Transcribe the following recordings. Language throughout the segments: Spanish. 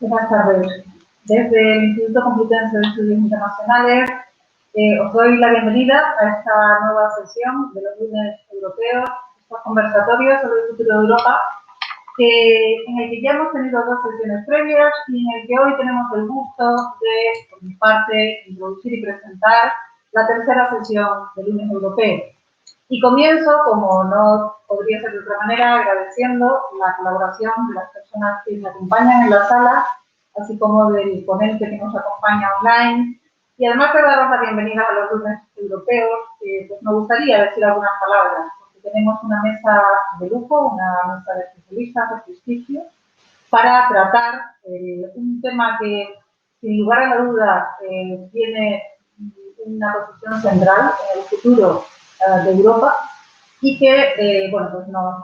Buenas tardes. Desde el Instituto Complutense de Estudios Internacionales os doy la bienvenida a esta nueva sesión de los lunes europeos, estos conversatorios sobre el futuro de Europa, en el que ya hemos tenido dos sesiones previas y en el que hoy tenemos el gusto de, por mi parte, introducir y presentar la tercera sesión del lunes europeo. Y comienzo, como no podría ser de otra manera, agradeciendo la colaboración de las personas que me acompañan en la sala, así como del ponente que nos acompaña online. Y además de daros la bienvenida a los lunes europeos, pues me gustaría decir algunas palabras, porque tenemos una mesa de lujo, una mesa de especialistas de prestigio, para tratar un tema que, sin lugar a la duda, tiene una posición central en el futuro de Europa y que bueno, pues nos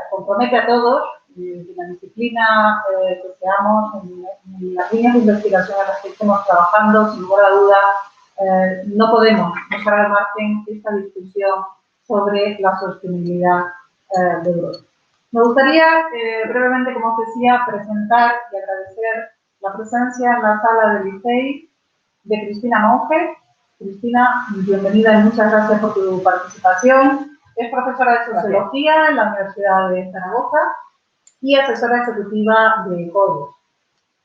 compromete a todos en la disciplina que seamos, en las líneas de investigación en las que estemos trabajando. Sin lugar a duda, no podemos dejar al margen esta discusión sobre la sostenibilidad de Europa. Me gustaría brevemente, como os decía, presentar y agradecer la presencia en la sala del ICEI de Cristina Monge. Cristina, bienvenida y muchas gracias por tu participación. Es profesora de Sociología en la Universidad de Zaragoza y asesora ejecutiva de CODES.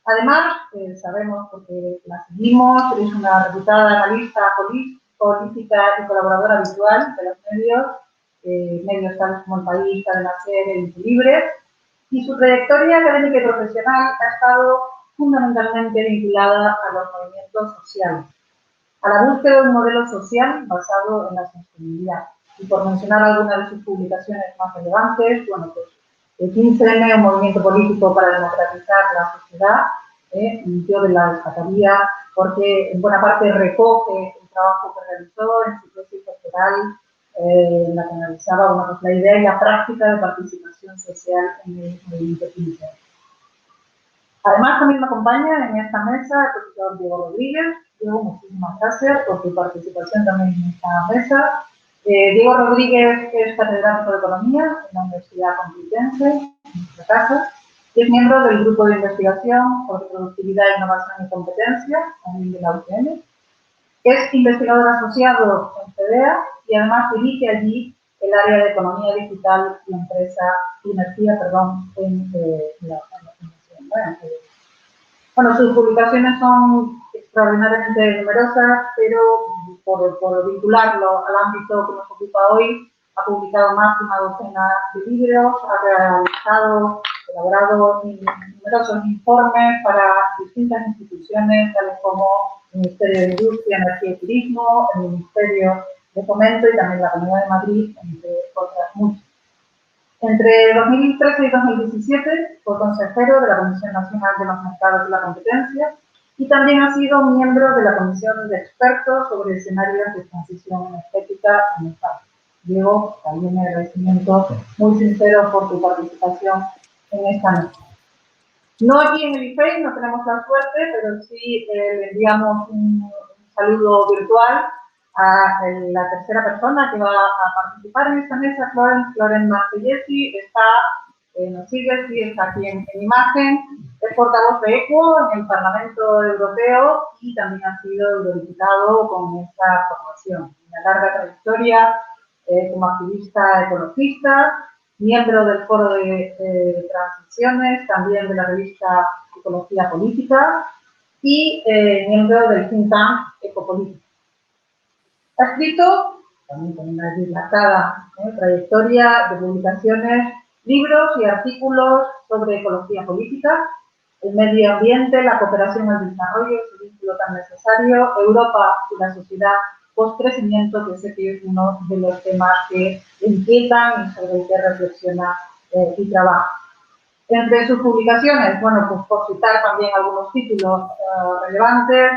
Además, sabemos, porque la seguimos, es una reputada analista política y colaboradora habitual de los medios tales como El País, Cadena SER, El Libre, y su trayectoria académica y profesional ha estado fundamentalmente vinculada a los movimientos sociales, a la búsqueda de un modelo social basado en la sostenibilidad. Y por mencionar algunas de sus publicaciones más relevantes, bueno, pues el 15M, un movimiento político para democratizar la sociedad, yo la destacaría porque en buena parte recoge el trabajo que realizó en su tesis doctoral, en la que analizaba bueno, pues la idea y la práctica de participación social en el movimiento 15M. Además, también me acompaña en esta mesa el profesor Diego Rodríguez. Diego, muchísimas gracias por tu participación también en esta mesa. Diego Rodríguez es catedrático de Economía en la Universidad Complutense, en nuestra casa, y es miembro del Grupo de Investigación sobre Productividad, Innovación y Competencia, también de la UCM. Es investigador asociado en FEDEA y además dirige allí el área de Economía Digital y Energía en la Fundación. Bueno, sus publicaciones son extraordinariamente numerosas, pero por vincularlo al ámbito que nos ocupa hoy, ha publicado más de una docena de libros, ha elaborado numerosos informes para distintas instituciones, tales como el Ministerio de Industria, Energía y Turismo, el Ministerio de Fomento y también la Comunidad de Madrid, entre otras muchas. Entre 2013 y 2017 fue consejero de la Comisión Nacional de los Mercados y la Competencia y también ha sido miembro de la Comisión de Expertos sobre Escenarios de Transición Energética en España. Diego, también mi agradecimiento muy sincero por tu participación en esta noche. No aquí en el IFEI, no tenemos la suerte, pero sí le enviamos un saludo virtual a la tercera persona que va a participar en esta mesa, Florent Marcellesi, nos sigue, sí, está aquí en imagen, es portavoz de ECO en el Parlamento Europeo y también ha sido eurodiputado con esta formación. Una larga trayectoria como activista ecologista, miembro del Foro de Transiciones, también de la revista Ecología Política y miembro del think tank Ecopolítica. Ha escrito, también con una dilatada trayectoria de publicaciones, libros y artículos sobre ecología política, el medio ambiente, la cooperación al desarrollo, ese vínculo tan necesario, Europa y la sociedad post-crecimiento, que sé que es uno de los temas que inquietan y sobre el que reflexiona y trabaja. Entre sus publicaciones, bueno, pues por citar también algunos títulos relevantes,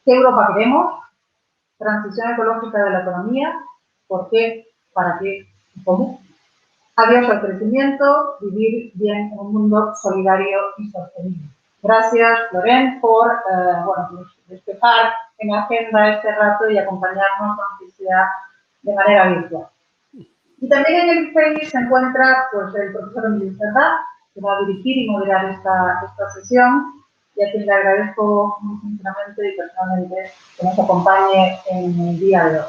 ¿qué Europa queremos? Transición ecológica de la economía, ¿por qué? ¿Para qué? ¿Cómo? Adiós al crecimiento, vivir bien en un mundo solidario y sostenible. Gracias, Florent, por bueno, despejar en la agenda este rato y acompañarnos, aunque sea de manera virtual. Y también en el IFEI se encuentra pues, el profesor Emilio Cerdá, que va a dirigir y moderar esta sesión. y a quien le agradezco muy sinceramente y personalmente que nos acompañe en el día de hoy.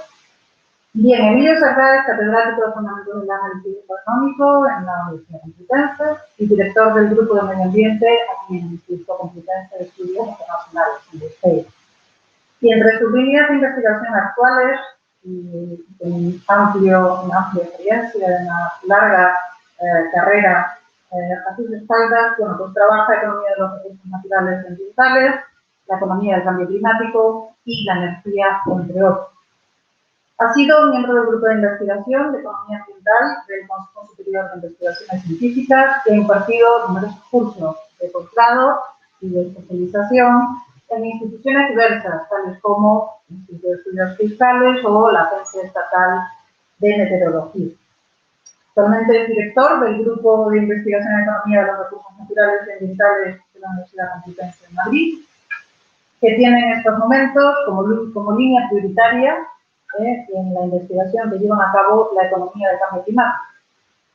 Bien, Emilio Serra es catedrático de Fundamentos del Análisis Económico en la Universidad Complutense y director del Grupo de Medio Ambiente aquí en el Instituto Complutense de Estudios Internacionales, en el CEI. Y entre sus líneas de investigación actuales, y con una amplia experiencia, una larga carrera a sus espaldas, bueno, pues trabaja economía de los recursos naturales y ambientales, la economía del cambio climático y la energía, entre otros. Ha sido miembro del Grupo de Investigación de Economía Ambiental del Consejo Superior de Investigaciones Científicas y ha impartido numerosos cursos de posgrado y de especialización en instituciones diversas, tales como el Instituto de Estudios Fiscales o la Agencia Estatal de Meteorología. Actualmente es director del Grupo de Investigación en Economía de los Recursos Naturales y Ambientales de la Universidad Complutense de Madrid, que tiene en estos momentos como línea prioritaria en la investigación que llevan a cabo la economía del cambio climático.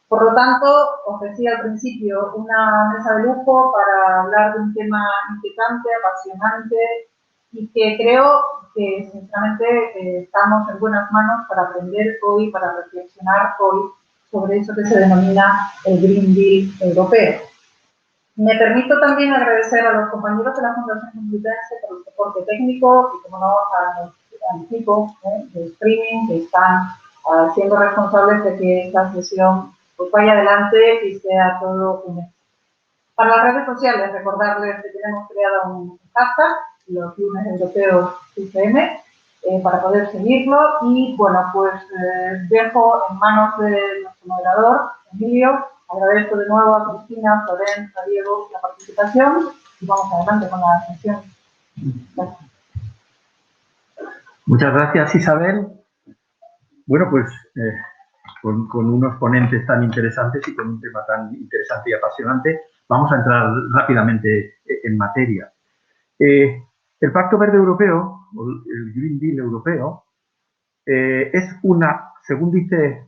Por lo tanto, ofrecía al principio una mesa de lujo para hablar de un tema inquietante, apasionante y que creo que sinceramente estamos en buenas manos para aprender hoy, para reflexionar hoy sobre eso que se denomina el Green Deal europeo. Me permito también agradecer a los compañeros de la Fundación Complutense por el soporte técnico y, como no, al equipo de streaming que están siendo responsables de que esta sesión pues vaya adelante y sea todo un éxito. Para las redes sociales, recordarles que tenemos creado un hashtag, los lunes europeos UCM, para poder seguirlo y, bueno, pues dejo en manos de nuestro moderador, Emilio. Agradezco de nuevo a Cristina, Florén, a Diego la participación y vamos adelante con la sesión. Gracias. Muchas gracias, Isabel. Bueno, pues con unos ponentes tan interesantes y con un tema tan interesante y apasionante, vamos a entrar rápidamente en materia. El Pacto Verde Europeo, o el Green Deal Europeo, es una, según dice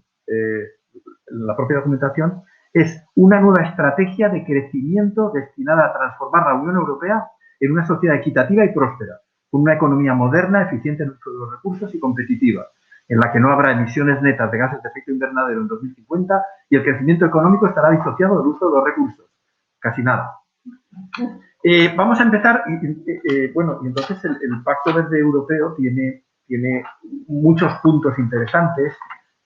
la propia documentación, es una nueva estrategia de crecimiento destinada a transformar la Unión Europea en una sociedad equitativa y próspera, con una economía moderna, eficiente en el uso de los recursos y competitiva, en la que no habrá emisiones netas de gases de efecto invernadero en 2050 y el crecimiento económico estará disociado del uso de los recursos. Casi nada. Vamos a empezar. Bueno, y entonces el Pacto Verde Europeo tiene muchos puntos interesantes,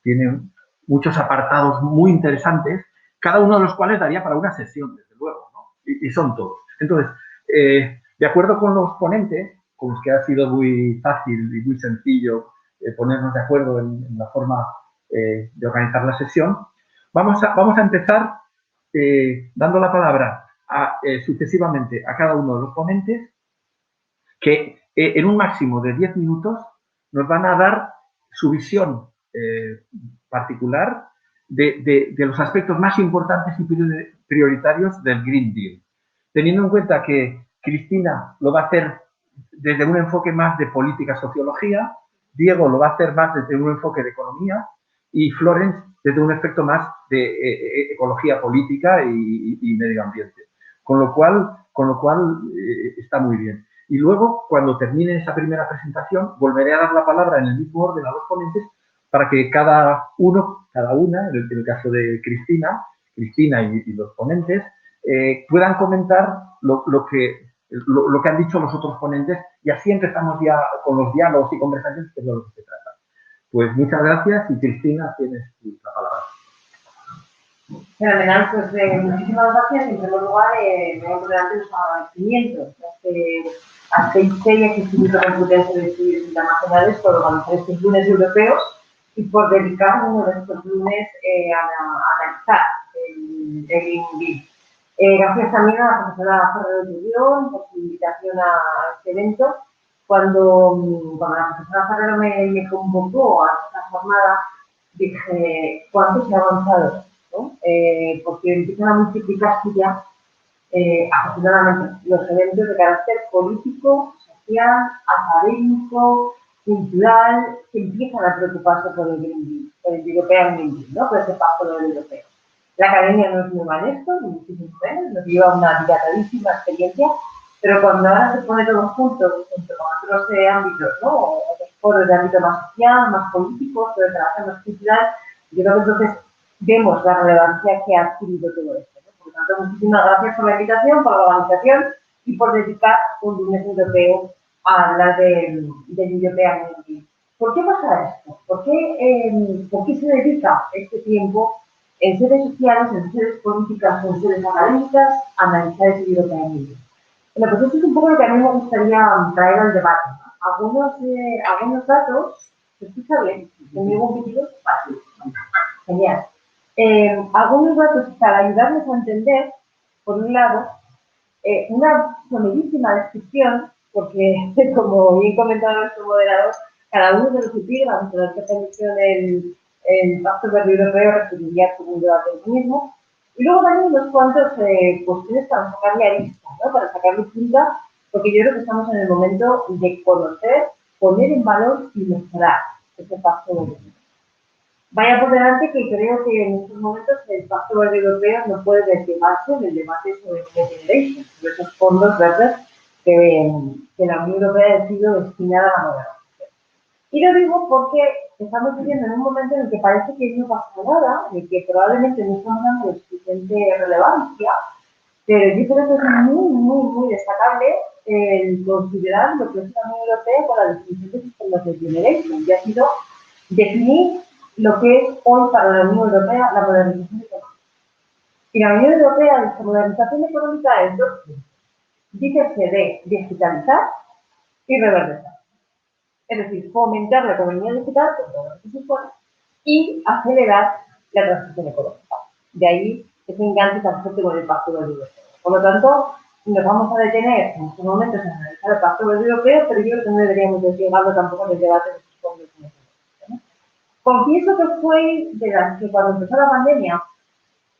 tiene muchos apartados muy interesantes, cada uno de los cuales daría para una sesión, desde luego, ¿no? Y son todos. Entonces, de acuerdo con los ponentes, con los que ha sido muy fácil y muy sencillo ponernos de acuerdo en la forma de organizar la sesión, vamos a empezar dando la palabra sucesivamente a cada uno de los ponentes, que en un máximo de 10 minutos nos van a dar su visión particular de los aspectos más importantes y prioritarios del Green Deal. Teniendo en cuenta que Cristina lo va a hacer desde un enfoque más de política sociología, Diego lo va a hacer más desde un enfoque de economía y Florence desde un aspecto más de ecología política y medio ambiente. Con lo cual está muy bien. Y luego, cuando termine esa primera presentación, volveré a dar la palabra en el mismo orden a los ponentes para que cada una, en el caso de Cristina y los ponentes, puedan comentar lo que han dicho los otros ponentes y así empezamos ya con los diálogos y conversaciones, que es de lo que se trata. Pues muchas gracias y Cristina, tienes la palabra. Fenomenal, pues muchísimas gracias. En primer lugar, me voy a poner antes los agradecimientos a CEI, que es el Instituto Complutense de Estudios Internacionales, por organizar estos lunes europeos y por dedicar uno de estos lunes a analizar el Green Deal. Gracias también a la profesora Ferrero Llullón por su invitación a este evento. Cuando la profesora Ferrero me convocó a esta jornada, dije, ¿cuánto se ha avanzado? ¿No? Porque empiezan a multiplicarse ya afortunadamente los eventos de carácter político, social, académico, cultural, que empiezan a preocuparse por el Green Deal, por el European Green Deal, ¿no? Por ese pacto del europeo. La academia no es muy mal esto, ni muchísimo menos, nos lleva una dilatadísima experiencia, Pero cuando ahora se pone todo junto, junto con otros ámbitos, ¿no? O otros foros de ámbito más social, más político, sobre trabajo más cultural, yo creo que entonces vemos la relevancia que ha adquirido todo esto, ¿no? Por lo tanto, muchísimas gracias por la invitación, por la organización y por dedicar un lunes europeo a hablar del European Green Deal. ¿Por qué pasa esto? ¿Por qué se dedica este tiempo en sedes sociales, en sedes políticas, en sedes académicas a analizar ese European Green Deal? Bueno, pues esto es un poco lo que a mí me gustaría traer al debate, ¿no? Algunos datos, ¿se escucha bien? ¿Tengo un vídeo? Vale, genial. Algunos datos para ayudarnos a entender, por un lado, una somerísima descripción, porque como bien comentaba nuestro moderador, cada uno de los que pide la definición el Pacto Verde Europeo requeriría como un debate en sí mismo. Y luego también unos cuantos cuestiones para sacarle aristas, ¿no? Para sacarle punta, porque yo creo que estamos en el momento de conocer, poner en valor y mejorar ese Pacto Verde Europeo. Vaya por delante que creo que en estos momentos el Pacto Verde Europeo no puede desligarse del debate sobre Next Generation, sobre esos fondos verdes que la Unión Europea ha decidido destinar a la modernización. Y lo digo porque estamos viviendo en un momento en el que parece que no pasa nada, de que probablemente no estamos dando suficiente relevancia, pero yo creo que es muy destacable el considerar lo que es la Unión Europea con la definición de sistemas de generation, y ha sido definir lo que es hoy para la Unión Europea la modernización económica. Y la Unión Europea, esta modernización económica es dos puntos. Dígase de digitalizar y reverdecer. Es decir, fomentar la economía digital, con todo lo que se supone, y acelerar la transición económica. De ahí ese enganche tan fuerte con el Pacto Verde Europeo. Por lo tanto, nos vamos a detener en estos momentos en analizar el Pacto Verde Europeo, pero yo creo que no deberíamos desligarlo tampoco en el debate de sus fondos. Confieso que fue de las que cuando empezó la pandemia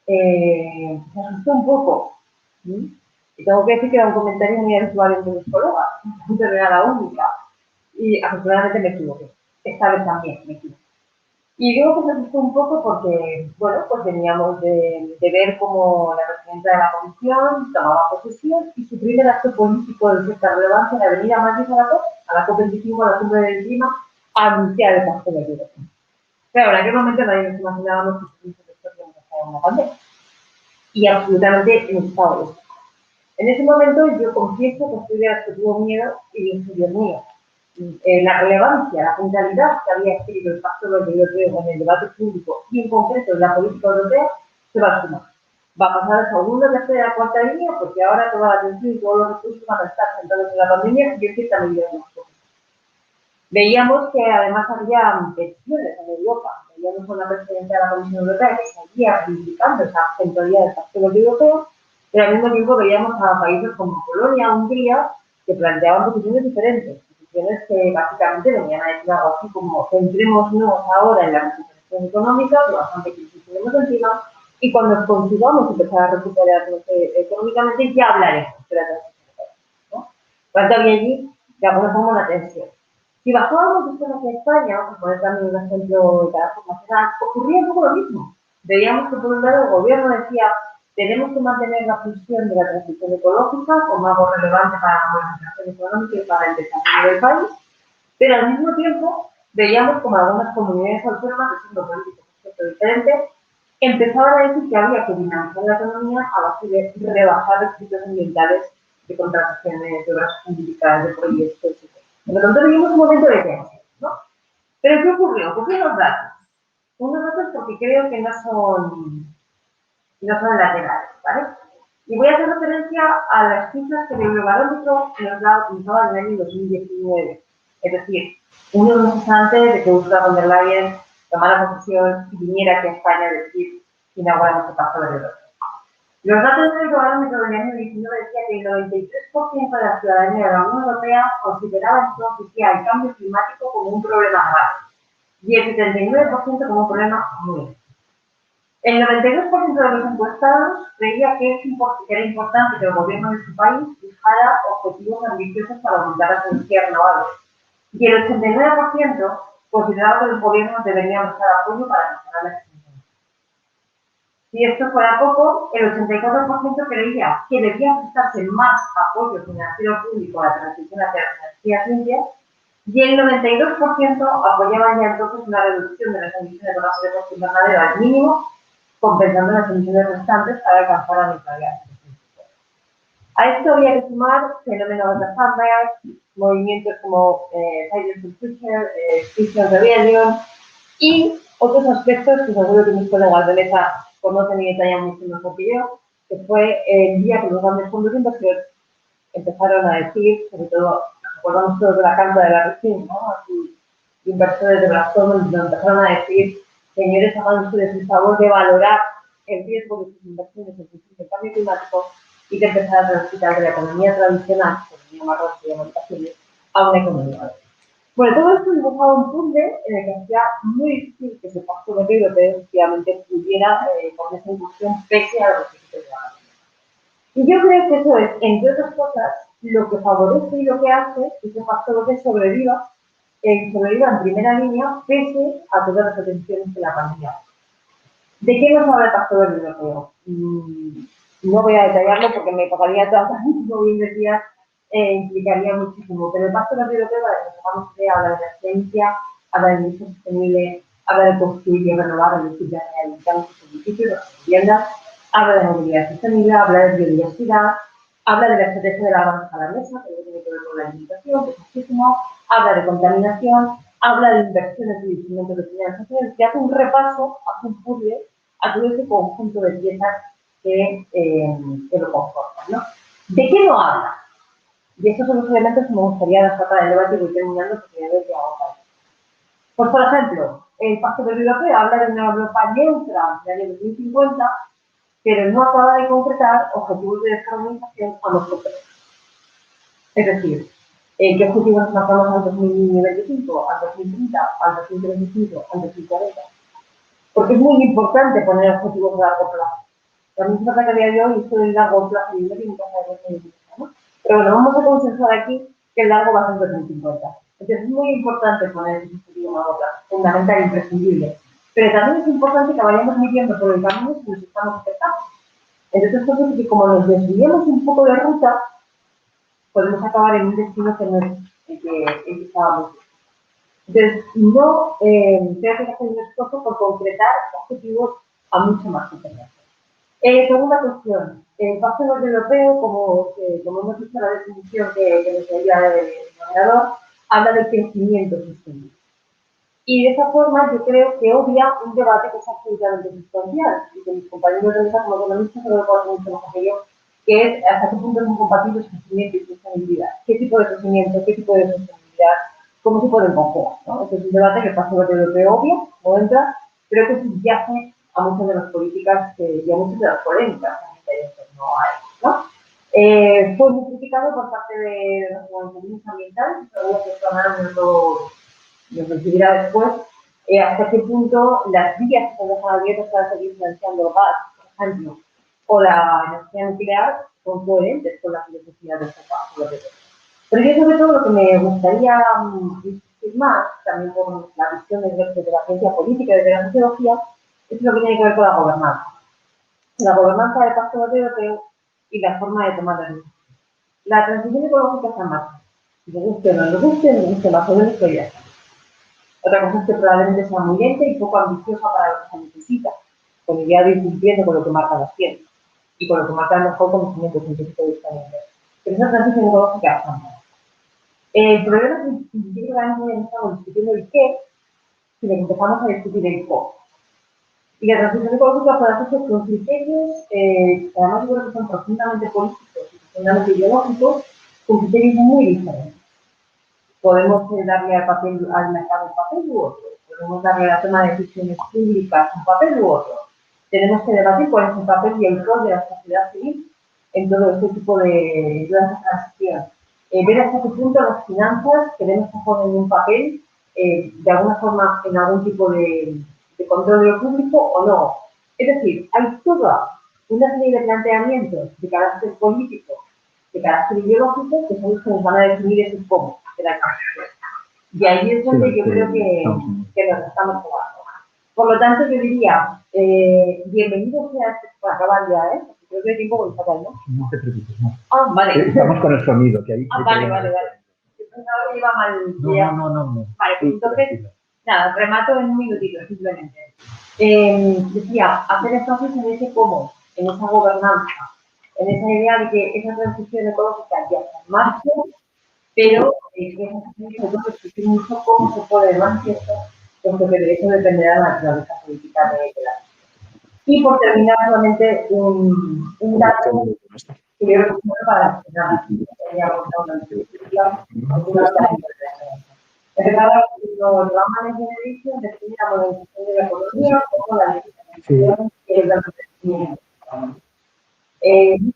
me asustó un poco. Y tengo que decir que era un comentario muy habitual entre los colegas, no era la única. Y afortunadamente me equivoqué. Esta vez también me equivoqué. Y digo que me asustó un poco porque, bueno, pues veníamos de ver cómo la presidenta de la comisión tomaba posesión y su primer acto político de cierta relevancia era venir a Madrid a la COP25, a la cumbre del clima, a anunciar el Pacto Verde Europeo. Claro, en aquel momento nadie nos imaginábamos que íbamos a estar en una pandemia. Y absolutamente en estado de shock. En ese momento yo confieso que fui de las que tuvo miedo y dije, Dios mío, la relevancia, la centralidad que había adquirido el Pacto Verde Europeo en el debate público y en concreto en la política europea se va a sumar. Va a pasar a segunda, tercera, cuarta línea, porque ahora toda la atención y todos los recursos van a estar centrados en la pandemia y en cierta medida en nosotros. Veíamos que además había tensiones en Europa. Veíamos con la presidencia de la Comisión Europea que seguía criticando esa centralidad del Pacto Verde Europeo, pero al mismo tiempo veíamos a países como Polonia, Hungría, que planteaban posiciones diferentes, posiciones que básicamente venían a decir algo así como centrémonos ahora en la recuperación económica, que bastante crisis tenemos encima, y cuando consigamos empezar a recuperarnos económicamente ya hablaremos de la transición económica, ¿no? Por tanto, había allí de alguna forma una tensión. Si bajábamos esto hacia España, por poner también un ejemplo de carácter nacional, ocurría un poco lo mismo. Veíamos que por un lado el gobierno decía tenemos que mantener la función de la transición ecológica como algo relevante para la modernización económica y para el desarrollo del país, pero al mismo tiempo veíamos como algunas comunidades autónomas, de siendo políticos diferentes, empezaban a decir que había que dinamizar la economía a base de rebajar requisitos ambientales de contrataciones de obras públicas, de proyectos, etc. Por lo tanto, vivimos un momento de tensión, ¿no? Pero ¿qué ocurrió? Cogí unos datos. Unos datos porque creo que no son laterales, ¿vale? Y voy a hacer referencia a las cifras que el Eurobarómetro nos daba en el año 2019. Es decir, unos meses antes de que Ursula von der Leyen tomara posesión y viniera aquí a España a decir que inauguramos el Pacto Verde Europeo. Los datos del Eurobarómetro del año 2019 decían que el 93% de la ciudadanía de la Unión Europea consideraba entonces ya el cambio climático como un problema grave y el 79% como un problema muy grave. El 92% de los encuestados creía que era importante que el gobierno de su país fijara objetivos ambiciosos para aumentar las energías renovables. Y el 89% consideraba que los gobiernos deberían buscar apoyo para mejorar la eficiencia. Si esto fuera poco, el 84% creía que debía prestarse más apoyo financiero público a la transición hacia las energías limpias y el 92% apoyaba ya entonces una reducción de las emisiones de gases de efecto invernadero al mínimo, compensando las emisiones restantes para alcanzar la neutralidad. A esto había que sumar fenómenos de Thunberg, movimientos como Fridays for Future, Extinction Rebellion y otros aspectos que seguro que mis colegas de mesa conocen y detallan mucho mejor que yo, que fue el día que los grandes fondos de inversión empezaron a decir, sobre todo, nos acordamos todos de la carta de la región, ¿no? Así, inversores de Blackstone, donde empezaron a decir, señores, hagan ustedes el favor de valorar el riesgo de sus inversiones en función del cambio climático y de empezar a transitar de la economía tradicional, economía marrón y de montaciones, a una economía verde. Bueno, todo esto dibujaba un puzzle en el que hacía muy difícil que ese pacto europeo efectivamente pudiera con esa inclusión pese a los requisitos de la ganancia. Y yo creo que eso es, entre otras cosas, lo que favorece y lo que hace que ese pacto europeo sobreviva en primera línea pese a todas las atenciones de la pandemia. ¿De qué nos habla el pacto europeo? No voy a detallarlo porque me pagaría tanto, bien decía, implicaría muchísimo, pero el Pacto Europeo, habla de la ciencia, habla de industria sostenible, habla de construir y renovar, es decir, de rehabilitar nuestros edificios, nuestras viviendas, habla de movilidad sostenible, habla de biodiversidad, habla de la estrategia de la avanza a la mesa, que tiene que ver con la alimentación, que es muchísimo, habla de contaminación, habla de inversiones y instrumentos de finanzas, que hace un repaso, hace un puzzle a todo ese conjunto de piezas que lo conforman, ¿no? ¿De qué no habla? Y estos son los elementos que me gustaría dejar para el debate y voy terminando porque ya veo que hago falta. Pues, por ejemplo, el Pacto Europeo habla de una Europa neutra en el año 2050, pero no acaba de concretar objetivos de descarbonización a nuestro país. Es decir, ¿qué objetivos nos marcamos al 2025, al 2030, al 2035, al 2040? Porque es muy importante poner objetivos a largo plazo. También se trata que a día de hoy esto del largo plazo y el tiene que hacer, ¿no? Pero bueno, vamos a consensuar aquí que el largo va a ser 2050. Entonces es muy importante poner ese objetivo a largo plazo, fundamental, imprescindible. Pero también es importante que vayamos midiendo por el camino si nos estamos acercando. Entonces es posible que como nos desviemos un poco de ruta, podemos acabar en un destino que no es el que estábamos. Entonces, no creo que hay que hacer un esfuerzo por concretar objetivos a mucho más superior. Segunda cuestión, el Pacto Europeo, como hemos visto la definición que nos daría el moderador, habla de crecimiento sostenible. Y de esa forma yo creo que obvia un debate que es absolutamente sustancial y que mis compañeros de mesa como economistas se lo conocen mucho mejor que yo, que es hasta qué punto son compatibles crecimiento y sostenibilidad. ¿Qué tipo de crecimiento, qué tipo de sostenibilidad, cómo se pueden conjugar? ¿No? Este es un debate que el Pacto Europeo obvio, no entra, pero que subyace a muchas de las políticas y a muchas de las polémicas que no hay, ¿no? Fue muy criticado por parte de los organizaciones ambientales, seguro que esto nos recibirá después, hasta qué punto las vías que se dejan abiertas para seguir financiando el gas, por ejemplo, o la energía nuclear, son coherentes con las necesidades de este paso. Pero yo sobre todo lo que me gustaría discutir más, también por la visión de la ciencia política y de la sociología, es lo que tiene que ver con la gobernanza. La gobernanza del Pacto Europeo y la forma de tomar las decisiones. La transición ecológica está en marcha. Nos guste o no nos guste más o menos, pero ya está. Otra cosa es que probablemente sea muy lenta y poco ambiciosa para lo que se necesita, con la idea de ir cumpliendo con lo que marca la ciencia y con lo que marca el mejor conocimiento científico disponible. Pero esa transición ecológica está en marcha. El problema es que yo creo que ahora no estamos discutiendo el qué, sino que empezamos a discutir el cómo. Y la transición ecológica puede hacerse con criterios que además yo creo que son profundamente políticos y profundamente ideológicos, con criterios muy diferentes. Podemos darle al mercado un papel u otro, podemos darle a la toma de decisiones públicas un papel u otro. Tenemos que debatir cuál es el papel y el rol de la sociedad civil en todo este tipo de transición. Ver hasta qué punto las finanzas tenemos que poner un papel, de alguna forma, en algún tipo de control de lo público o no. Es decir, hay toda una serie de planteamientos de carácter político, de carácter ideológico, que son los que nos van a definir ese cómo de la transición. Y ahí es donde yo creo que nos estamos jugando. Por lo tanto, yo diría, bienvenido sea, para acabar ya, ¿eh? Porque creo que el tiempo voy a sacar, ¿no? No te preocupes, no. Ah, vale. Estamos con el sonido, que ahí... Vale. Yo pensaba que iba mal. No. Vale, pues entonces, nada, remato en un minutito, simplemente. Decía, hacer énfasis en ese cómo, en esa gobernanza, en esa idea de que esa transición ecológica ya está en marcha, pero que esa transición mucho cómo se pone de manifiesto, puesto que de eso dependerá la naturaleza política de la. Y por terminar, solamente un dato que yo creo que es bueno para los ramas de servicio definen la modernización de la economía como la legislación y el abastecimiento.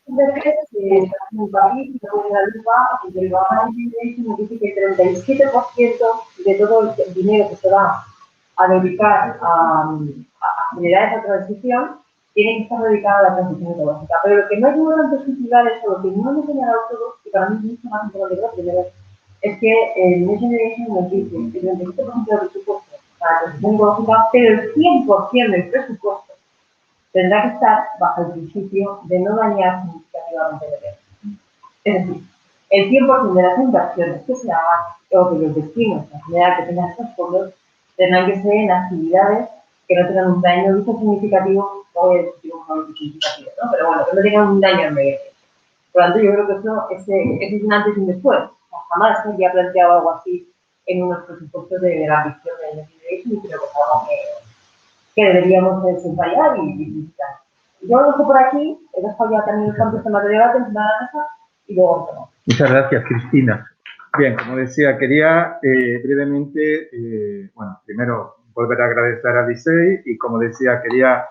Muchas veces se hace un país, se pone la lupa, y el rama de servicio nos dice que el 37% de todo el dinero que se va a dedicar a generar esa transición tiene que estar dedicado a la transición ecológica. Pero lo que no ayuda tanto a titular es lo que no hemos señalado todos, y para mí es mucho más importante que lo primero, es que el Next Generation nos dice el 37% del presupuesto para la transición ecológica, pero el 100% del presupuesto tendrá que estar bajo el principio de no dañar significativamente el medio. Es decir, el 100% de las inversiones que se hagan o que los destinos en general que tengan estos fondos tendrán que ser en actividades que no tengan un daño visto significativo o significativo, ¿no? Pero bueno, que no tengan un daño al medio. Por lo tanto, yo creo que eso es un antes y un después. Jamás se había planteado algo así en unos presupuestos de la ambición de Next Generation, y creo que es algo que deberíamos subrayar y visitar. Yo lo dejo por aquí, he dejado ya también los campos de debate encima de la mesa y luego vamos. Muchas gracias, Cristina. Bien, como decía, quería brevemente, bueno, primero volver a agradecer a Licey y, como decía, quería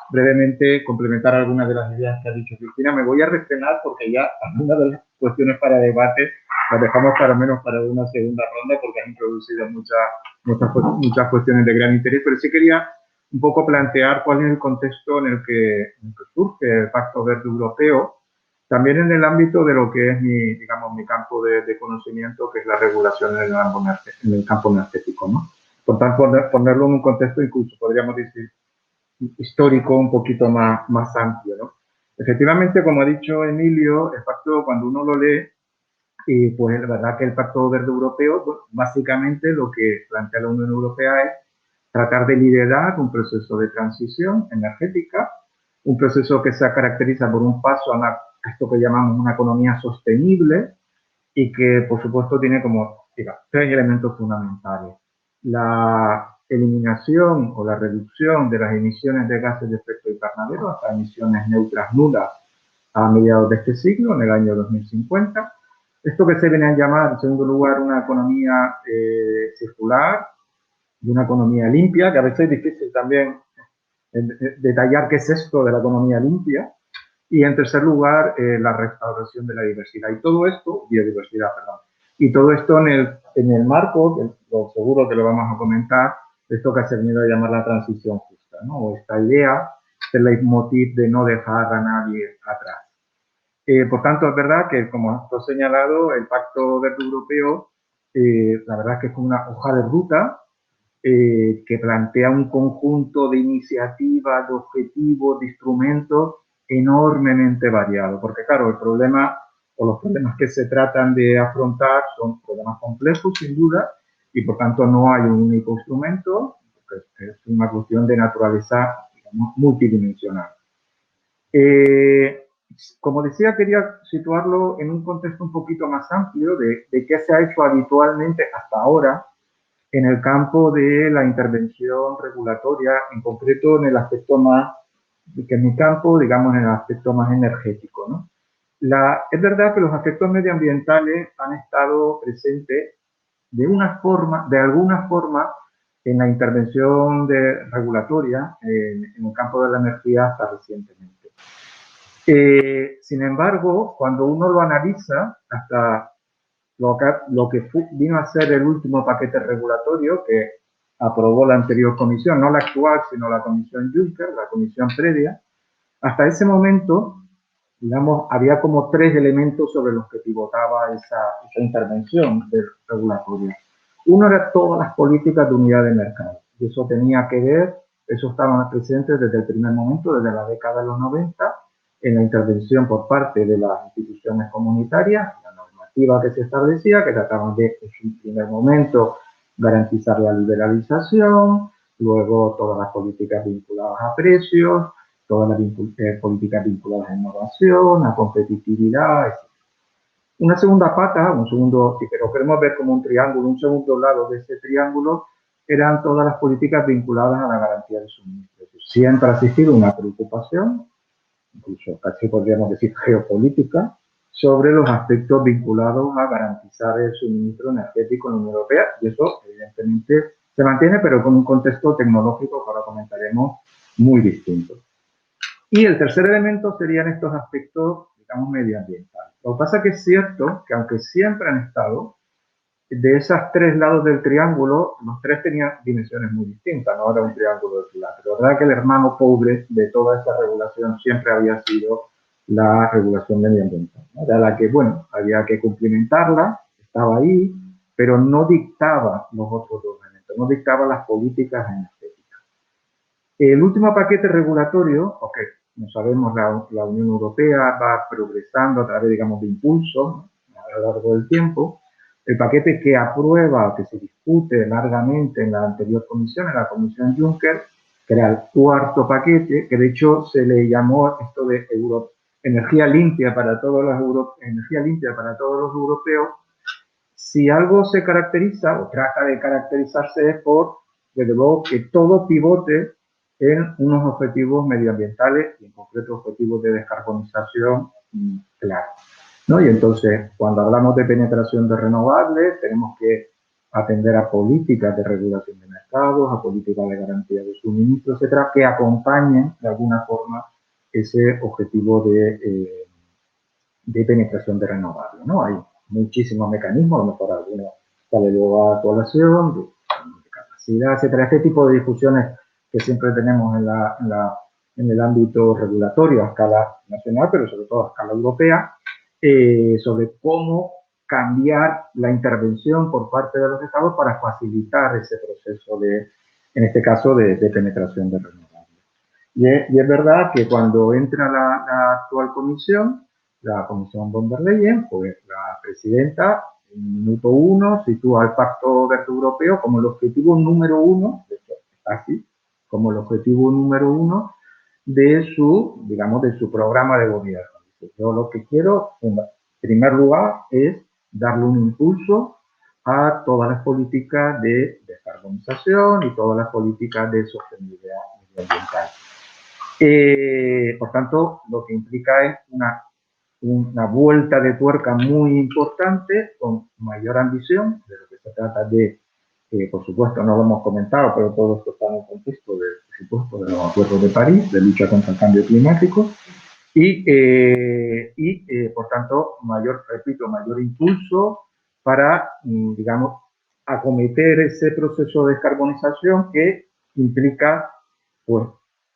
brevemente complementar algunas de las ideas que ha dicho Cristina. Me voy a refrenar porque ya algunas de las cuestiones para debate las dejamos para menos para una segunda ronda porque han introducido muchas cuestiones de gran interés, pero sí quería un poco plantear cuál es el contexto en el que surge el Pacto Verde Europeo, también en el ámbito de lo que es mi campo de conocimiento, que es la regulación en el campo energético, ¿no? Por tanto, ponerlo en un contexto incluso, podríamos decir, histórico un poquito más amplio, ¿no? Efectivamente, como ha dicho Emilio, el pacto, cuando uno lo lee, pues es verdad que el Pacto Verde Europeo, pues, básicamente lo que plantea la Unión Europea es tratar de liderar un proceso de transición energética, un proceso que se caracteriza por un paso a esto que llamamos una economía sostenible y que, por supuesto, tiene como tres elementos fundamentales. La eliminación o la reducción de las emisiones de gases de efecto invernadero hasta emisiones neutras nulas a mediados de este siglo, en el año 2050. Esto que se viene a llamar, en segundo lugar, una economía circular y una economía limpia, que a veces es difícil también detallar qué es esto de la economía limpia. Y en tercer lugar, la restauración de la diversidad. Y todo esto, biodiversidad, perdón. Y todo esto en el marco, lo seguro que lo vamos a comentar, esto que se ha venido a llamar la transición justa, ¿no? O esta idea del leitmotiv de no dejar a nadie atrás. Por tanto, es verdad que, como has señalado, el Pacto Verde Europeo, la verdad es que es una hoja de ruta que plantea un conjunto de iniciativas, de objetivos, de instrumentos enormemente variado, porque claro, el problema o los problemas que se tratan de afrontar son problemas complejos, sin duda, y por tanto no hay un único instrumento, porque es una cuestión de naturaleza, digamos, multidimensional. Como decía, quería situarlo en un contexto un poquito más amplio de qué se ha hecho habitualmente hasta ahora en el campo de la intervención regulatoria, en concreto en el aspecto más, que en mi campo, digamos, en el aspecto más energético, ¿no? Es verdad que los aspectos medioambientales han estado presentes de alguna forma en la intervención regulatoria en el campo de la energía hasta recientemente. Sin embargo, cuando uno lo analiza, hasta lo que vino a ser el último paquete regulatorio que aprobó la anterior comisión, no la actual, sino la comisión Juncker, la comisión previa, hasta ese momento, digamos, había como tres elementos sobre los que pivotaba esa intervención regulatoria. Uno era todas las políticas de unidad de mercado, y eso tenía que ver Eso estaba presente desde el primer momento, desde la década de los 90, en la intervención por parte de las instituciones comunitarias, la normativa que se establecía, que trataban de, en su primer momento, garantizar la liberalización, luego todas las políticas vinculadas a precios, todas las políticas vinculadas a innovación, a competitividad, etc. Una segunda pata, si lo queremos ver como un triángulo, un segundo lado de ese triángulo, eran todas las políticas vinculadas a la garantía de suministro. Siempre ha existido una preocupación, incluso casi podríamos decir geopolítica, sobre los aspectos vinculados a garantizar el suministro energético en la Unión Europea, y eso evidentemente se mantiene, pero con un contexto tecnológico que ahora comentaremos muy distinto. Y el tercer elemento serían estos aspectos, digamos, medioambientales. Lo que pasa es que es cierto que aunque siempre han estado, de esos tres lados del triángulo, los tres tenían dimensiones muy distintas, no era un triángulo equilátero. La verdad que el hermano pobre de toda esa regulación siempre había sido la regulación medioambiental, ¿no? Era la que, bueno, había que cumplimentarla, estaba ahí, pero no dictaba los otros dos elementos, no dictaba las políticas energéticas. El último paquete regulatorio, ok, como sabemos, la Unión Europea va progresando a través, digamos, de impulsos, ¿no?, a lo largo del tiempo. El paquete que aprueba, que se discute largamente en la anterior comisión, en la comisión Juncker, que era el cuarto paquete, que de hecho se le llamó esto de energía limpia para todos los europeos. Si algo se caracteriza o trata de caracterizarse es por, desde luego, que todo pivote en unos objetivos medioambientales y en concreto objetivos de descarbonización claros, ¿no? Y entonces, cuando hablamos de penetración de renovables, tenemos que atender a políticas de regulación de mercados, a políticas de garantía de suministro, etcétera, que acompañen de alguna forma ese objetivo de penetración de renovables, ¿no? Hay muchísimos mecanismos, a lo mejor algunos sale luego a población, de capacidad, etcétera. Este tipo de discusiones que siempre tenemos en el ámbito regulatorio a escala nacional, pero sobre todo a escala europea, sobre cómo cambiar la intervención por parte de los estados para facilitar ese proceso en este caso, de penetración de renovables. Y es verdad que cuando entra la actual comisión, la comisión von der Leyen, pues la presidenta, en minuto 1, sitúa el Pacto Verde Europeo como el objetivo número 1, de hecho, así, como el objetivo número 1 de su, digamos, de su programa de gobierno. Yo lo que quiero, en primer lugar, es darle un impulso a todas las políticas de descarbonización y todas las políticas de sostenibilidad medioambiental. Por tanto, lo que implica es una vuelta de tuerca muy importante, con mayor ambición, de lo que se trata de, por supuesto, no lo hemos comentado, pero todo esto está en el contexto de, por supuesto, de los acuerdos de París, de lucha contra el cambio climático, y por tanto, mayor impulso para, digamos, acometer ese proceso de descarbonización que implica, pues,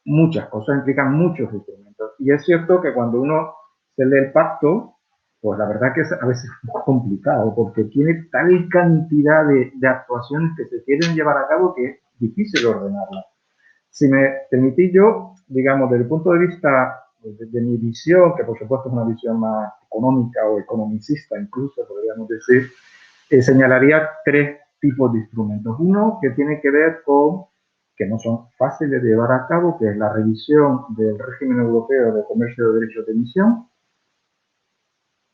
muchas cosas, implican muchos instrumentos. Y es cierto que cuando uno se lee el pacto, pues la verdad que es a veces muy complicado, porque tiene tal cantidad de actuaciones que se quieren llevar a cabo que es difícil ordenarlas. Si me permitís, yo, digamos, desde el punto de vista de mi visión, que por supuesto es una visión más económica o economicista incluso, podríamos decir, señalaría tres tipos de instrumentos. Uno que tiene que ver con, que no son fáciles de llevar a cabo, que es la revisión del régimen europeo de comercio de derechos de emisión,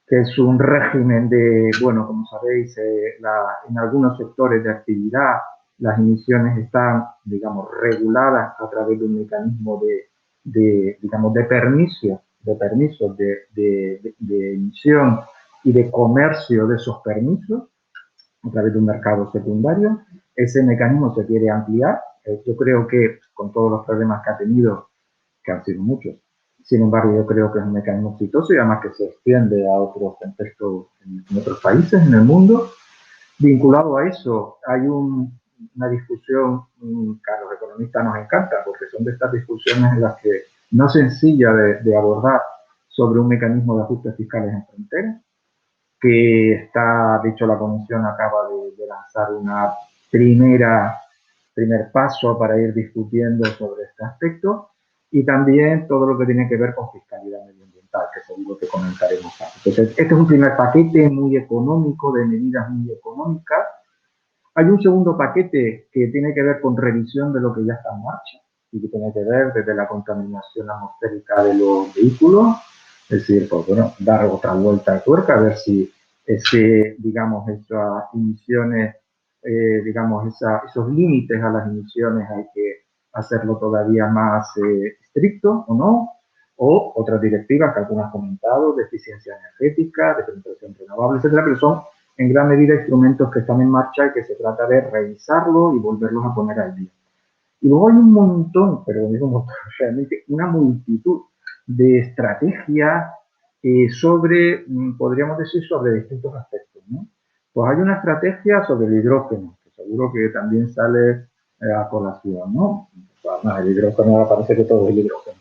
que es un régimen de, bueno, como sabéis, en algunos sectores de actividad las emisiones están, digamos, reguladas a través de un mecanismo digamos, de permisos de emisión y de comercio de esos permisos a través de un mercado secundario. Ese mecanismo se quiere ampliar. Yo creo que con todos los problemas que ha tenido, que han sido muchos, sin embargo, yo creo que es un mecanismo exitoso y además que se extiende a otros contextos en otros países en el mundo. Vinculado a eso, hay una discusión que a los economistas nos encanta, porque son de estas discusiones en las que no es sencilla de abordar, sobre un mecanismo de ajustes fiscales en fronteras, que está, de hecho, la Comisión acaba de lanzar una primera primer paso para ir discutiendo sobre este aspecto, y también todo lo que tiene que ver con fiscalidad medioambiental, que seguro que comentaremos antes. Entonces, este es un primer paquete muy económico, de medidas muy económicas. Hay un segundo paquete que tiene que ver con revisión de lo que ya está en marcha y que tiene que ver desde la contaminación atmosférica de los vehículos, es decir, pues bueno, dar otra vuelta de tuerca, a ver si digamos, esas emisiones, esos límites a las emisiones hay que hacerlo todavía más estricto o no, o otras directivas que algunas han comentado, de eficiencia energética, de penetración renovable, etcétera, pero son en gran medida instrumentos que están en marcha y que se trata de revisarlos y volverlos a poner al día. Y luego hay un montón, pero digo un montón, realmente una multitud de estrategias sobre, podríamos decir, sobre distintos aspectos, ¿no? Pues hay una estrategia sobre el hidrógeno, que seguro que también sale a colación, ¿no? Pues, el hidrógeno, parece que todo es el hidrógeno.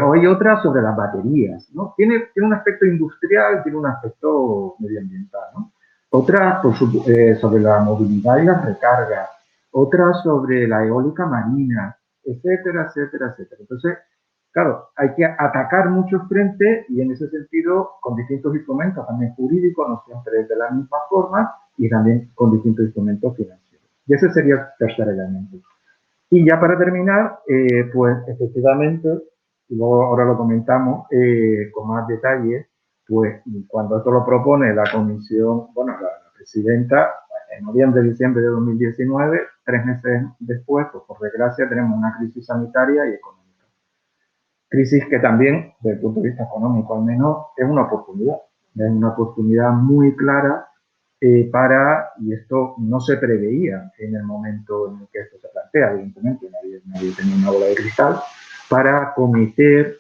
O hay otra sobre las baterías, ¿no? Tiene un aspecto industrial, tiene un aspecto medioambiental, ¿no? Otra sobre la movilidad y las recargas, otra sobre la eólica marina, etcétera, etcétera, etcétera. Entonces, claro, hay que atacar muchos frentes y en ese sentido con distintos instrumentos, también jurídicos, no siempre de la misma forma, y también con distintos instrumentos financieros. Y ese sería el tercer elemento. Y ya para terminar, pues efectivamente, y luego ahora lo comentamos con más detalle, pues cuando esto lo propone la comisión, bueno, la presidenta, en noviembre, diciembre de 2019, 3 meses después, pues por desgracia tenemos una crisis sanitaria y económica. Crisis que también, desde el punto de vista económico al menos, es una oportunidad muy clara y esto no se preveía en el momento en el que esto se plantea, evidentemente, nadie tenía una bola de cristal, para cometer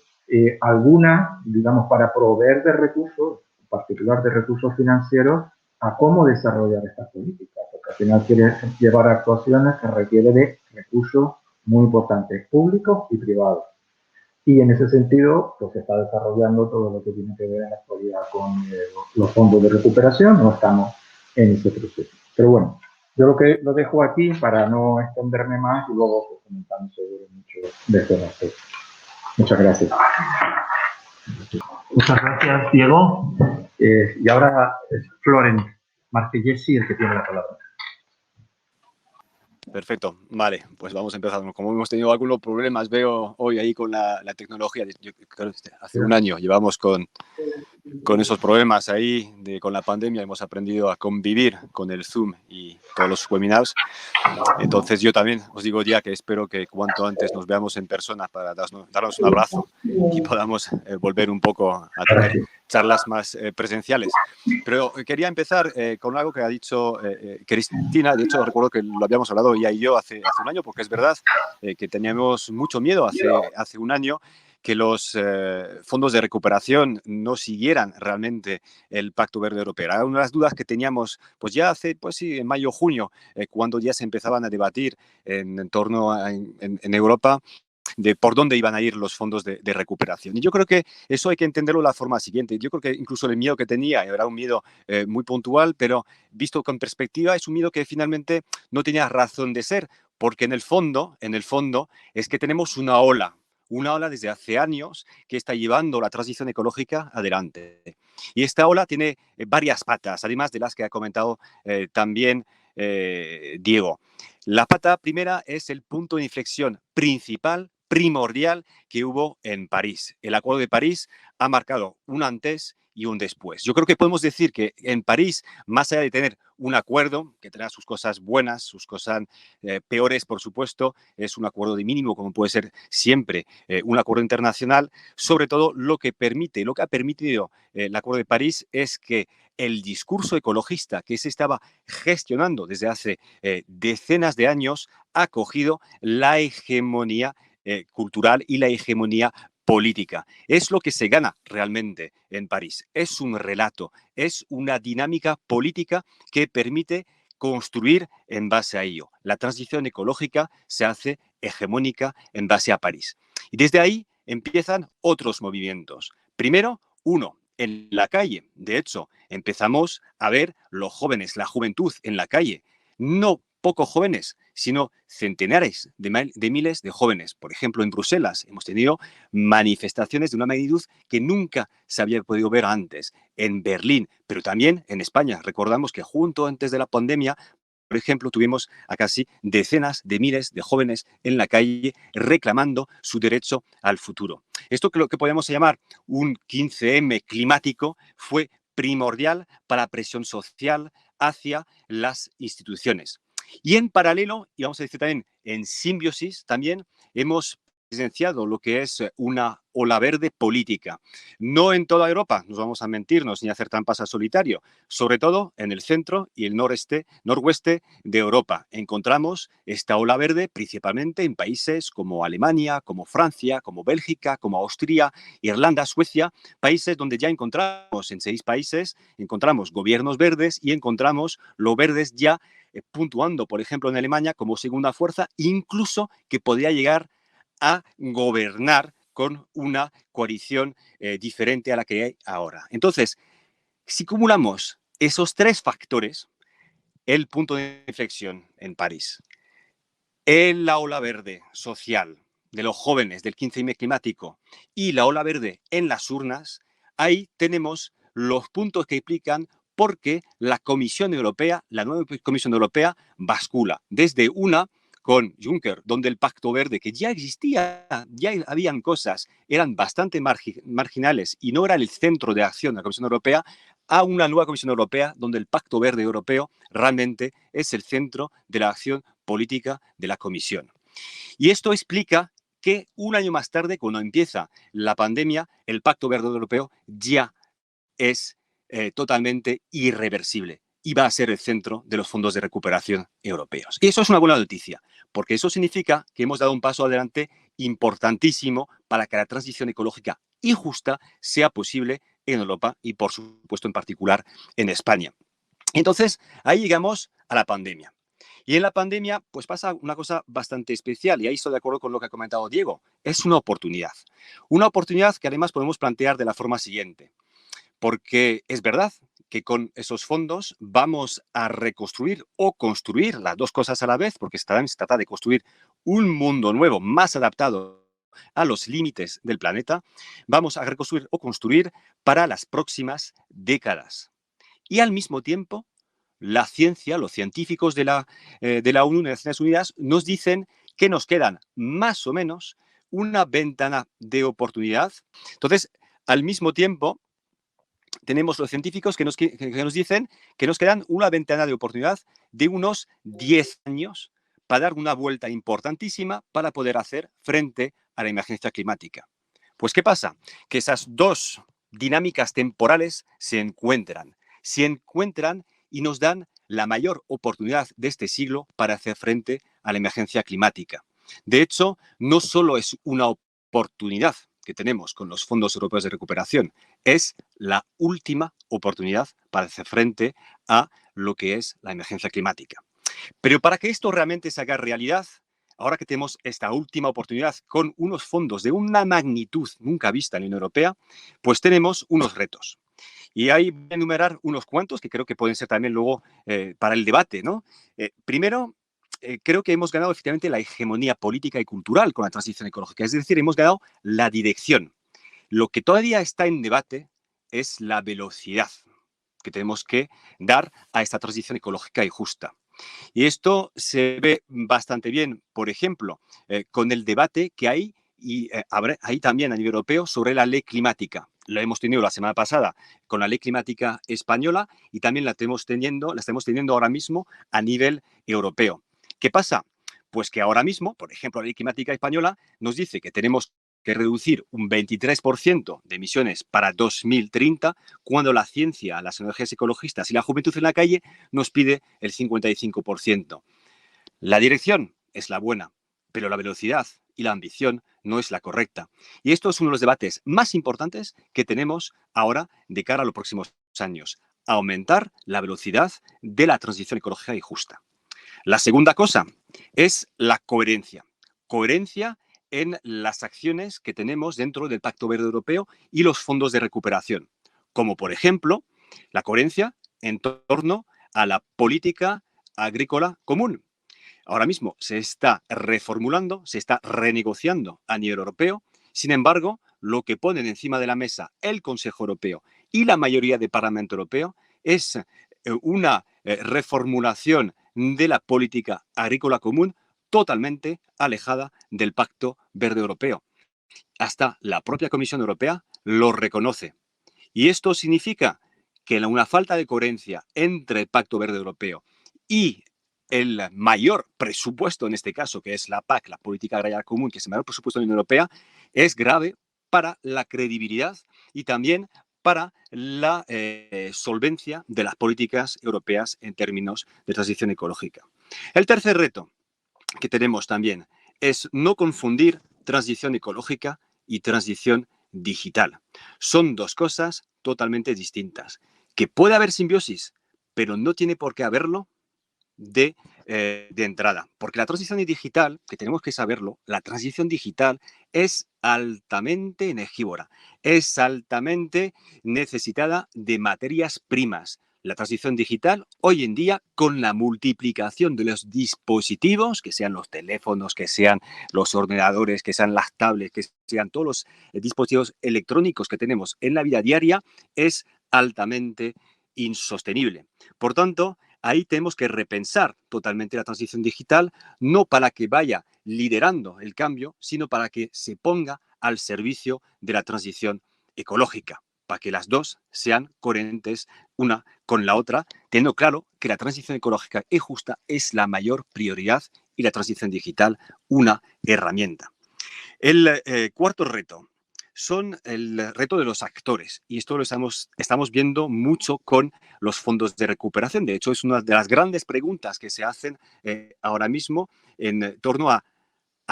digamos, para proveer de recursos, en particular de recursos financieros, a cómo desarrollar estas políticas, porque al final quiere llevar actuaciones que requieren de recursos muy importantes, públicos y privados. Y en ese sentido, pues se está desarrollando todo lo que tiene que ver en la actualidad con los fondos de recuperación, no estamos en ese proceso. Pero bueno, yo lo dejo aquí para no extenderme más y luego pues, comentamos sobre mucho de este aspecto. Muchas gracias. Muchas gracias, Diego. Y ahora es Florent Martellesi el que tiene la palabra. Perfecto, vale, pues vamos a empezar. Como hemos tenido algunos problemas, veo hoy ahí con la tecnología, yo creo que hace un año llevamos con esos problemas ahí, con la pandemia, hemos aprendido a convivir con el Zoom y todos los webinars. Entonces yo también os digo ya que espero que cuanto antes nos veamos en persona para darnos un abrazo y podamos volver un poco a tener charlas más presenciales. Pero quería empezar con algo que ha dicho Cristina. De hecho, recuerdo que lo habíamos hablado ella y yo hace un año, porque es verdad que teníamos mucho miedo hace un año que los fondos de recuperación no siguieran realmente el Pacto Verde Europeo. Era una de las dudas que teníamos pues ya hace, pues sí, en mayo o junio, cuando ya se empezaban a debatir en torno en Europa de por dónde iban a ir los fondos de recuperación. Y yo creo que eso hay que entenderlo de la forma siguiente. Yo creo que incluso el miedo que tenía era un miedo muy puntual, pero visto con perspectiva es un miedo que finalmente no tenía razón de ser, porque en el fondo es que tenemos una ola desde hace años que está llevando la transición ecológica adelante. Y esta ola tiene varias patas, además de las que ha comentado también Diego. La pata primera es el punto de inflexión primordial que hubo en París. El Acuerdo de París ha marcado un antes y un después. Yo creo que podemos decir que en París, más allá de tener un acuerdo, que tendrá sus cosas buenas, sus cosas peores, por supuesto, es un acuerdo de mínimo, como puede ser siempre un acuerdo internacional. Sobre todo, lo que ha permitido el Acuerdo de París es que el discurso ecologista que se estaba gestionando desde hace decenas de años ha cogido la hegemonía cultural y la hegemonía política. Es lo que se gana realmente en París. Es un relato, es una dinámica política que permite construir en base a ello. La transición ecológica se hace hegemónica en base a París. Y desde ahí empiezan otros movimientos. Primero, uno en la calle. De hecho, empezamos a ver los jóvenes, la juventud en la calle. No pocos jóvenes sino centenares de miles de jóvenes. Por ejemplo, en Bruselas hemos tenido manifestaciones de una magnitud que nunca se había podido ver antes. En Berlín, pero también en España. Recordamos que justo antes de la pandemia, por ejemplo, tuvimos a casi decenas de miles de jóvenes en la calle reclamando su derecho al futuro. Esto que lo que podemos llamar un 15M climático fue primordial para la presión social hacia las instituciones. Y en paralelo, y vamos a decir también en simbiosis, también hemos presenciado lo que es una ola verde política. No en toda Europa, nos vamos a mentirnos ni a hacer trampas al solitario, sobre todo en el centro y el noroeste de Europa. Encontramos esta ola verde principalmente en países como Alemania, como Francia, como Bélgica, como Austria, Irlanda, Suecia, países donde ya encontramos en 6 países, encontramos gobiernos verdes y encontramos los verdes ya puntuando, por ejemplo, en Alemania como segunda fuerza, incluso que podría llegar a gobernar con una coalición diferente a la que hay ahora. Entonces, si acumulamos esos 3 factores, el punto de inflexión en París, la ola verde social de los jóvenes del 15M climático y la ola verde en las urnas, ahí tenemos los puntos que implican por qué la Comisión Europea, la nueva Comisión Europea, bascula desde una con Juncker, donde el Pacto Verde, que ya existía, ya habían cosas, eran bastante marginales y no era el centro de acción de la Comisión Europea, a una nueva Comisión Europea donde el Pacto Verde Europeo realmente es el centro de la acción política de la Comisión. Y esto explica que un año más tarde, cuando empieza la pandemia, el Pacto Verde Europeo ya es totalmente irreversible y va a ser el centro de los fondos de recuperación europeos. Y eso es una buena noticia, porque eso significa que hemos dado un paso adelante importantísimo para que la transición ecológica y justa sea posible en Europa y, por supuesto, en particular en España. Entonces, ahí llegamos a la pandemia. Y en la pandemia, pues pasa una cosa bastante especial, y ahí estoy de acuerdo con lo que ha comentado Diego. Es una oportunidad. Una oportunidad que además podemos plantear de la forma siguiente. Porque es verdad que con esos fondos vamos a reconstruir o construir las dos cosas a la vez, porque se trata de construir un mundo nuevo, más adaptado a los límites del planeta. Vamos a reconstruir o construir para las próximas décadas. Y al mismo tiempo, la ciencia, los científicos de la ONU, de las Naciones Unidas, nos dicen que nos quedan más o menos una ventana de oportunidad. Entonces, al mismo tiempo, tenemos los científicos que nos dicen que nos quedan una ventana de oportunidad de unos 10 años para dar una vuelta importantísima para poder hacer frente a la emergencia climática. Pues, ¿qué pasa? Que esas dos dinámicas temporales se encuentran y nos dan la mayor oportunidad de este siglo para hacer frente a la emergencia climática. De hecho, no solo es una oportunidad que tenemos con los fondos europeos de recuperación, es la última oportunidad para hacer frente a lo que es la emergencia climática. Pero para que esto realmente se haga realidad, ahora que tenemos esta última oportunidad con unos fondos de una magnitud nunca vista en la Unión Europea, pues tenemos unos retos. Y ahí voy a enumerar unos cuantos que creo que pueden ser también luego para el debate, ¿no? Primero, creo que hemos ganado efectivamente la hegemonía política y cultural con la transición ecológica. Es decir, hemos ganado la dirección. Lo que todavía está en debate es la velocidad que tenemos que dar a esta transición ecológica y justa. Y esto se ve bastante bien, por ejemplo, con el debate que hay y hay también a nivel europeo sobre la ley climática. Lo hemos tenido la semana pasada con la ley climática española y también la estamos teniendo ahora mismo a nivel europeo. ¿Qué pasa? Pues que ahora mismo, por ejemplo, la ley climática española nos dice que tenemos que reducir un 23% de emisiones para 2030, cuando la ciencia, las energías ecologistas y la juventud en la calle nos pide el 55%. La dirección es la buena, pero la velocidad y la ambición no es la correcta. Y esto es uno de los debates más importantes que tenemos ahora de cara a los próximos años. Aumentar la velocidad de la transición ecológica y justa. La segunda cosa es la coherencia. Coherencia en las acciones que tenemos dentro del Pacto Verde Europeo y los fondos de recuperación, como por ejemplo la coherencia en torno a la política agrícola común. ahora mismo se está reformulando, se está renegociando a nivel europeo. Sin embargo, lo que ponen encima de la mesa el Consejo Europeo y la mayoría del Parlamento Europeo es una reformulación de la política agrícola común totalmente alejada del Pacto Verde Europeo. Hasta la propia Comisión Europea lo reconoce. Y esto significa que una falta de coherencia entre el Pacto Verde Europeo y el mayor presupuesto, en este caso, que es la PAC, la Política Agraria Común, que es el mayor presupuesto de la Unión Europea, es grave para la credibilidad y también para la solvencia de las políticas europeas en términos de transición ecológica. El tercer reto que tenemos también es no confundir transición ecológica y transición digital. Son dos cosas totalmente distintas. Que puede haber simbiosis, pero no tiene por qué haberlo de entrada. Porque la transición digital, que tenemos que saberlo, la transición digital es altamente energívora, es altamente necesitada de materias primas. La transición digital, hoy en día, con la multiplicación de los dispositivos, que sean los teléfonos, que sean los ordenadores, que sean las tablets, que sean todos los dispositivos electrónicos que tenemos en la vida diaria, es altamente insostenible. Por tanto, ahí tenemos que repensar totalmente la transición digital, no para que vaya liderando el cambio, sino para que se ponga al servicio de la transición ecológica, para que las dos sean coherentes una con la otra, teniendo claro que la transición ecológica y justa es la mayor prioridad y la transición digital una herramienta. El cuarto reto son el reto de los actores, y esto lo estamos viendo mucho con los fondos de recuperación. De hecho, es una de las grandes preguntas que se hacen ahora mismo en torno a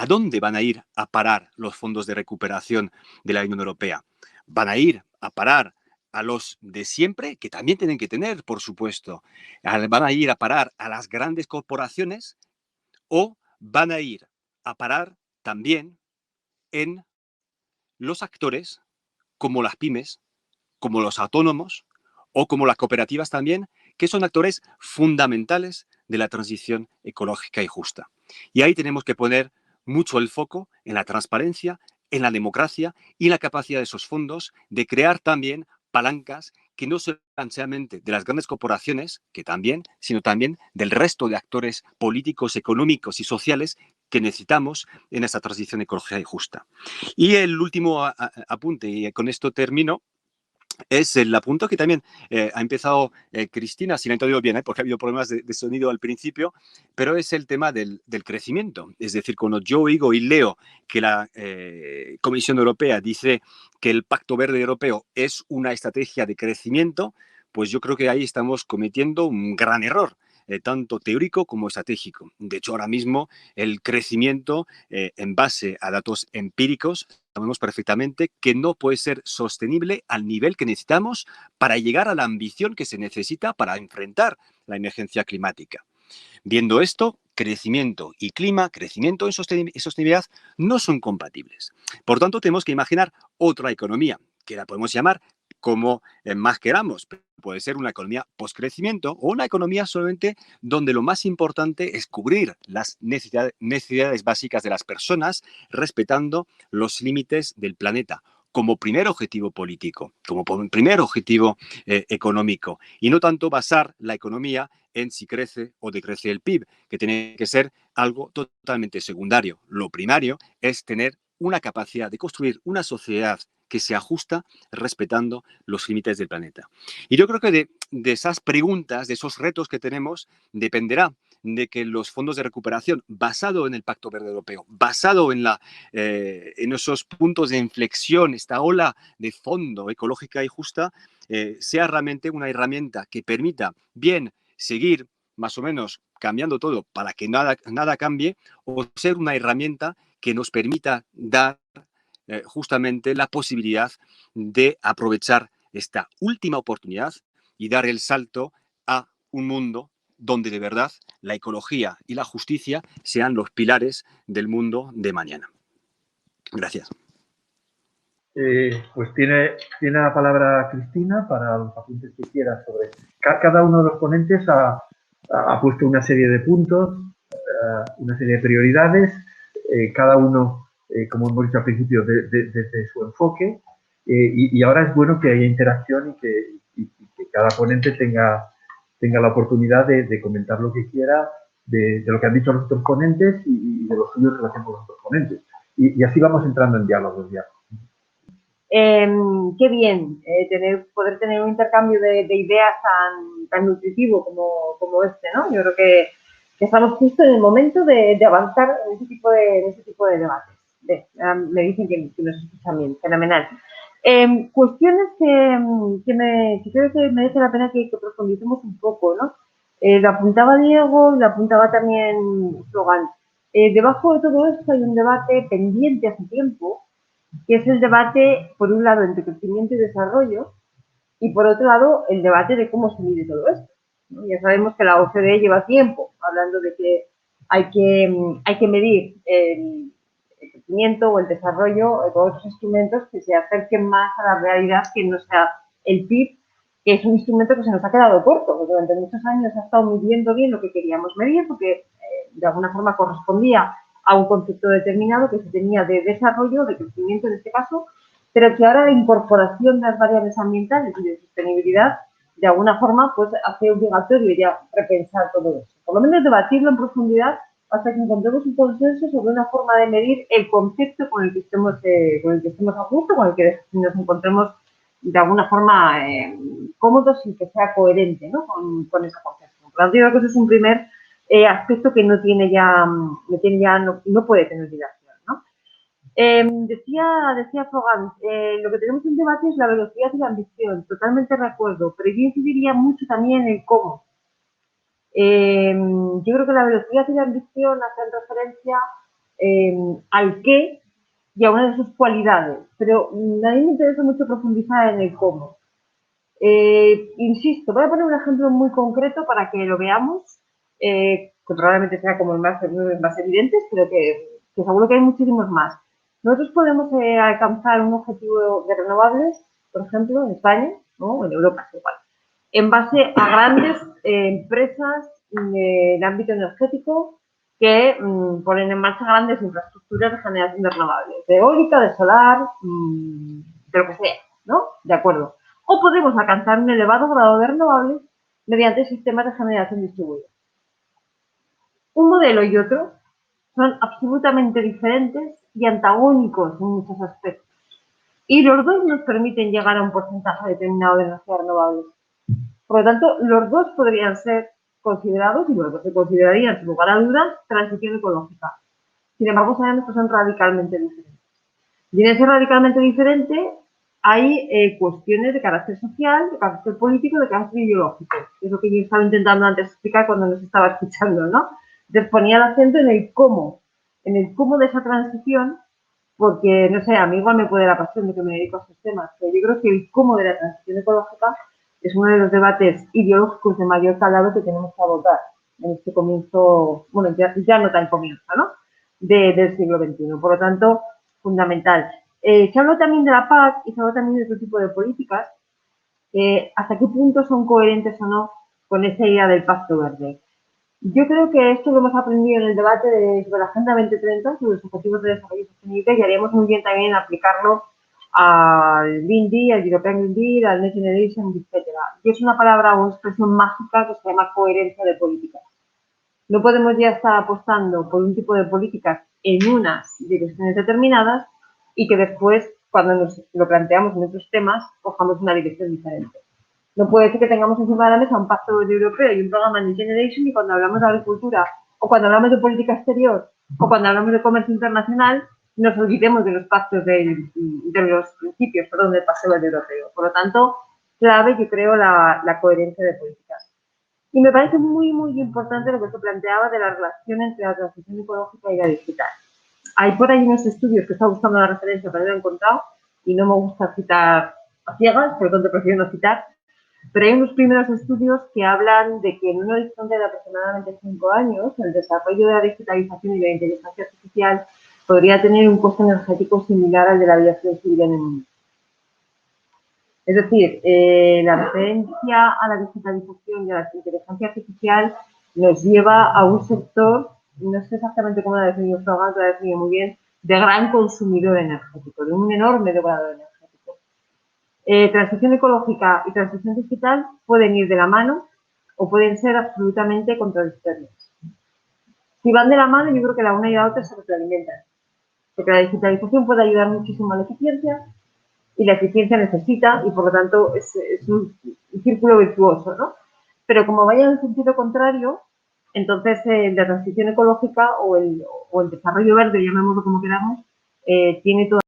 dónde van a ir a parar los fondos de recuperación de la Unión Europea. ¿Van a ir a parar a los de siempre, que también tienen que tener, por supuesto? ¿Van a ir a parar a las grandes corporaciones o van a ir a parar también en los actores como las pymes, como los autónomos o como las cooperativas también, que son actores fundamentales de la transición ecológica y justa? Y ahí tenemos que poner mucho el foco en la transparencia, en la democracia y en la capacidad de esos fondos de crear también palancas que no sean solamente de las grandes corporaciones, que también, sino también del resto de actores políticos, económicos y sociales que necesitamos en esta transición ecológica y justa. Y el último apunte, y con esto termino, es el apunto que también ha empezado Cristina, si lo he entendido bien, porque ha habido problemas de sonido al principio, pero es el tema del crecimiento. Es decir, cuando yo oigo y leo que la Comisión Europea dice que el Pacto Verde Europeo es una estrategia de crecimiento, pues yo creo que ahí estamos cometiendo un gran error, tanto teórico como estratégico. De hecho, ahora mismo el crecimiento en base a datos empíricos sabemos perfectamente que no puede ser sostenible al nivel que necesitamos para llegar a la ambición que se necesita para enfrentar la emergencia climática. Viendo esto, crecimiento y clima, crecimiento y sostenibilidad no son compatibles. Por tanto, tenemos que imaginar otra economía, que la podemos llamar como más queramos. Puede ser una economía postcrecimiento o una economía solamente donde lo más importante es cubrir las necesidades básicas de las personas, respetando los límites del planeta, como primer objetivo político, como primer objetivo económico, y no tanto basar la economía en si crece o decrece el PIB, que tiene que ser algo totalmente secundario. Lo primario es tener una capacidad de construir una sociedad que se ajusta respetando los límites del planeta. Y yo creo que de esas preguntas, de esos retos que tenemos, dependerá de que los fondos de recuperación, basado en el Pacto Verde Europeo, basado en esos puntos de inflexión, esta ola de fondo ecológica y justa, sea realmente una herramienta que permita bien seguir más o menos cambiando todo para que nada cambie, o ser una herramienta que nos permita dar justamente la posibilidad de aprovechar esta última oportunidad y dar el salto a un mundo donde de verdad la ecología y la justicia sean los pilares del mundo de mañana. Gracias. Pues tiene la palabra Cristina para los apuntes que quiera sobre... Cada uno de los ponentes ha puesto una serie de puntos, una serie de prioridades, cada uno, como hemos dicho al principio, desde su enfoque, y ahora es bueno que haya interacción y que cada ponente tenga la oportunidad de comentar lo que quiera de lo que han dicho los otros ponentes y de lo suyo en relación con los otros ponentes. Y así vamos entrando en diálogos ya. Qué bien poder tener un intercambio de ideas tan nutritivo como este, ¿no? Yo creo que estamos justo en el momento de avanzar en ese tipo de debates. Me dicen que nos escuchan bien, fenomenal. Cuestiones que creo que merece la pena que profundicemos un poco, ¿no? Lo apuntaba Diego y lo apuntaba también Logan. Debajo de todo esto hay un debate pendiente hace tiempo, que es el debate, por un lado, entre crecimiento y desarrollo, y por otro lado, el debate de cómo se mide todo esto, ¿no? Ya sabemos que la OCDE lleva tiempo hablando de que hay que medir el crecimiento o el desarrollo con otros instrumentos que se acerquen más a la realidad, que no sea el PIB, que es un instrumento que se nos ha quedado corto, porque durante muchos años ha estado midiendo bien lo que queríamos medir, porque de alguna forma correspondía a un concepto determinado que se tenía de desarrollo, de crecimiento en este caso, pero que ahora la incorporación de las variables ambientales y de sostenibilidad, de alguna forma, pues hace obligatorio ya repensar todo eso. Por lo menos debatirlo en profundidad hasta que encontremos un consenso sobre una forma de medir el concepto con el que estemos a gusto, con el que nos encontremos de alguna forma cómodos y que sea coherente, ¿no? con ese concepto. Por lo tanto, yo creo que eso es un primer aspecto que no puede tener dilación, ¿no? Decía Fogan, lo que tenemos en debate es la velocidad y la ambición, totalmente de acuerdo, pero yo incidiría mucho también en el cómo. Yo creo que la velocidad y la ambición hacen referencia al qué y a una de sus cualidades, pero a mí me interesa mucho profundizar en el cómo. Insisto, voy a poner un ejemplo muy concreto para que lo veamos, que probablemente sea como el más evidente, pero que seguro que hay muchísimos más. Nosotros podemos alcanzar un objetivo de renovables, por ejemplo, en España, ¿no? O en Europa, igual, en base a grandes empresas del ámbito energético que ponen en marcha grandes infraestructuras de generación de renovables, de eólica, de solar, de lo que sea, ¿no? De acuerdo. O podemos alcanzar un elevado grado de renovables mediante sistemas de generación distribuida. Un modelo y otro son absolutamente diferentes y antagónicos en muchos aspectos. Y los dos nos permiten llegar a un porcentaje determinado de energías renovables. Por lo tanto, los dos podrían ser considerados, y los dos se considerarían, sin lugar a dudas, transición ecológica. Sin embargo, sabemos que son radicalmente diferentes. Y en ese radicalmente diferente hay cuestiones de carácter social, de carácter político, de carácter ideológico. Es lo que yo estaba intentando antes explicar cuando nos estaba escuchando, ¿no? Entonces ponía el acento en el cómo de esa transición, porque, no sé, a mí igual me puede la pasión de que me dedico a esos temas, pero yo creo que el cómo de la transición ecológica es uno de los debates ideológicos de mayor calado que tenemos que abordar en este comienzo, bueno, ya no tan comienzo, ¿no? Del siglo XXI. Por lo tanto, fundamental. Se habló también de la PAC y se habló también de otro tipo de políticas. ¿Hasta qué punto son coherentes o no con esa idea del Pacto Verde? Yo creo que esto lo hemos aprendido en el debate sobre la Agenda 2030, sobre los Objetivos de Desarrollo Sostenible, y haríamos muy bien también en aplicarlo al Green Deal, al European Green Deal, al Next Generation, etc. Y es una palabra o expresión mágica que se llama coherencia de políticas. No podemos ya estar apostando por un tipo de políticas en unas direcciones determinadas y que después, cuando nos lo planteamos en otros temas, cojamos una dirección diferente. No puede ser que tengamos encima de la mesa un pacto europeo y un programa Next Generation y cuando hablamos de agricultura o cuando hablamos de política exterior o cuando hablamos de comercio internacional nos olvidemos de los pactos de los principios, del Pacto Verde Europeo. Por lo tanto, clave, yo creo, la coherencia de políticas. Y me parece muy, muy importante lo que se planteaba de la relación entre la transición ecológica y la digital. Hay por ahí unos estudios que está buscando la referencia, pero no lo he encontrado y no me gusta citar a ciegas, por lo tanto prefiero no citar. Pero hay unos primeros estudios que hablan de que en un horizonte de aproximadamente 5 años el desarrollo de la digitalización y la inteligencia artificial podría tener un coste energético similar al de la aviación civil en el mundo. Es decir, la referencia a la digitalización y a la inteligencia artificial nos lleva a un sector no sé exactamente cómo la definió Frogán, la definió muy bien, de gran consumidor energético, de un enorme devorador energético. Transición ecológica y transición digital pueden ir de la mano o pueden ser absolutamente contradictorias. Si van de la mano, yo creo que la una y la otra se retroalimentan, porque la digitalización puede ayudar muchísimo a la eficiencia y la eficiencia necesita, y por lo tanto es un círculo virtuoso, ¿no? Pero como vaya en el sentido contrario, entonces la transición ecológica o el desarrollo verde, llamémoslo como queramos, tiene toda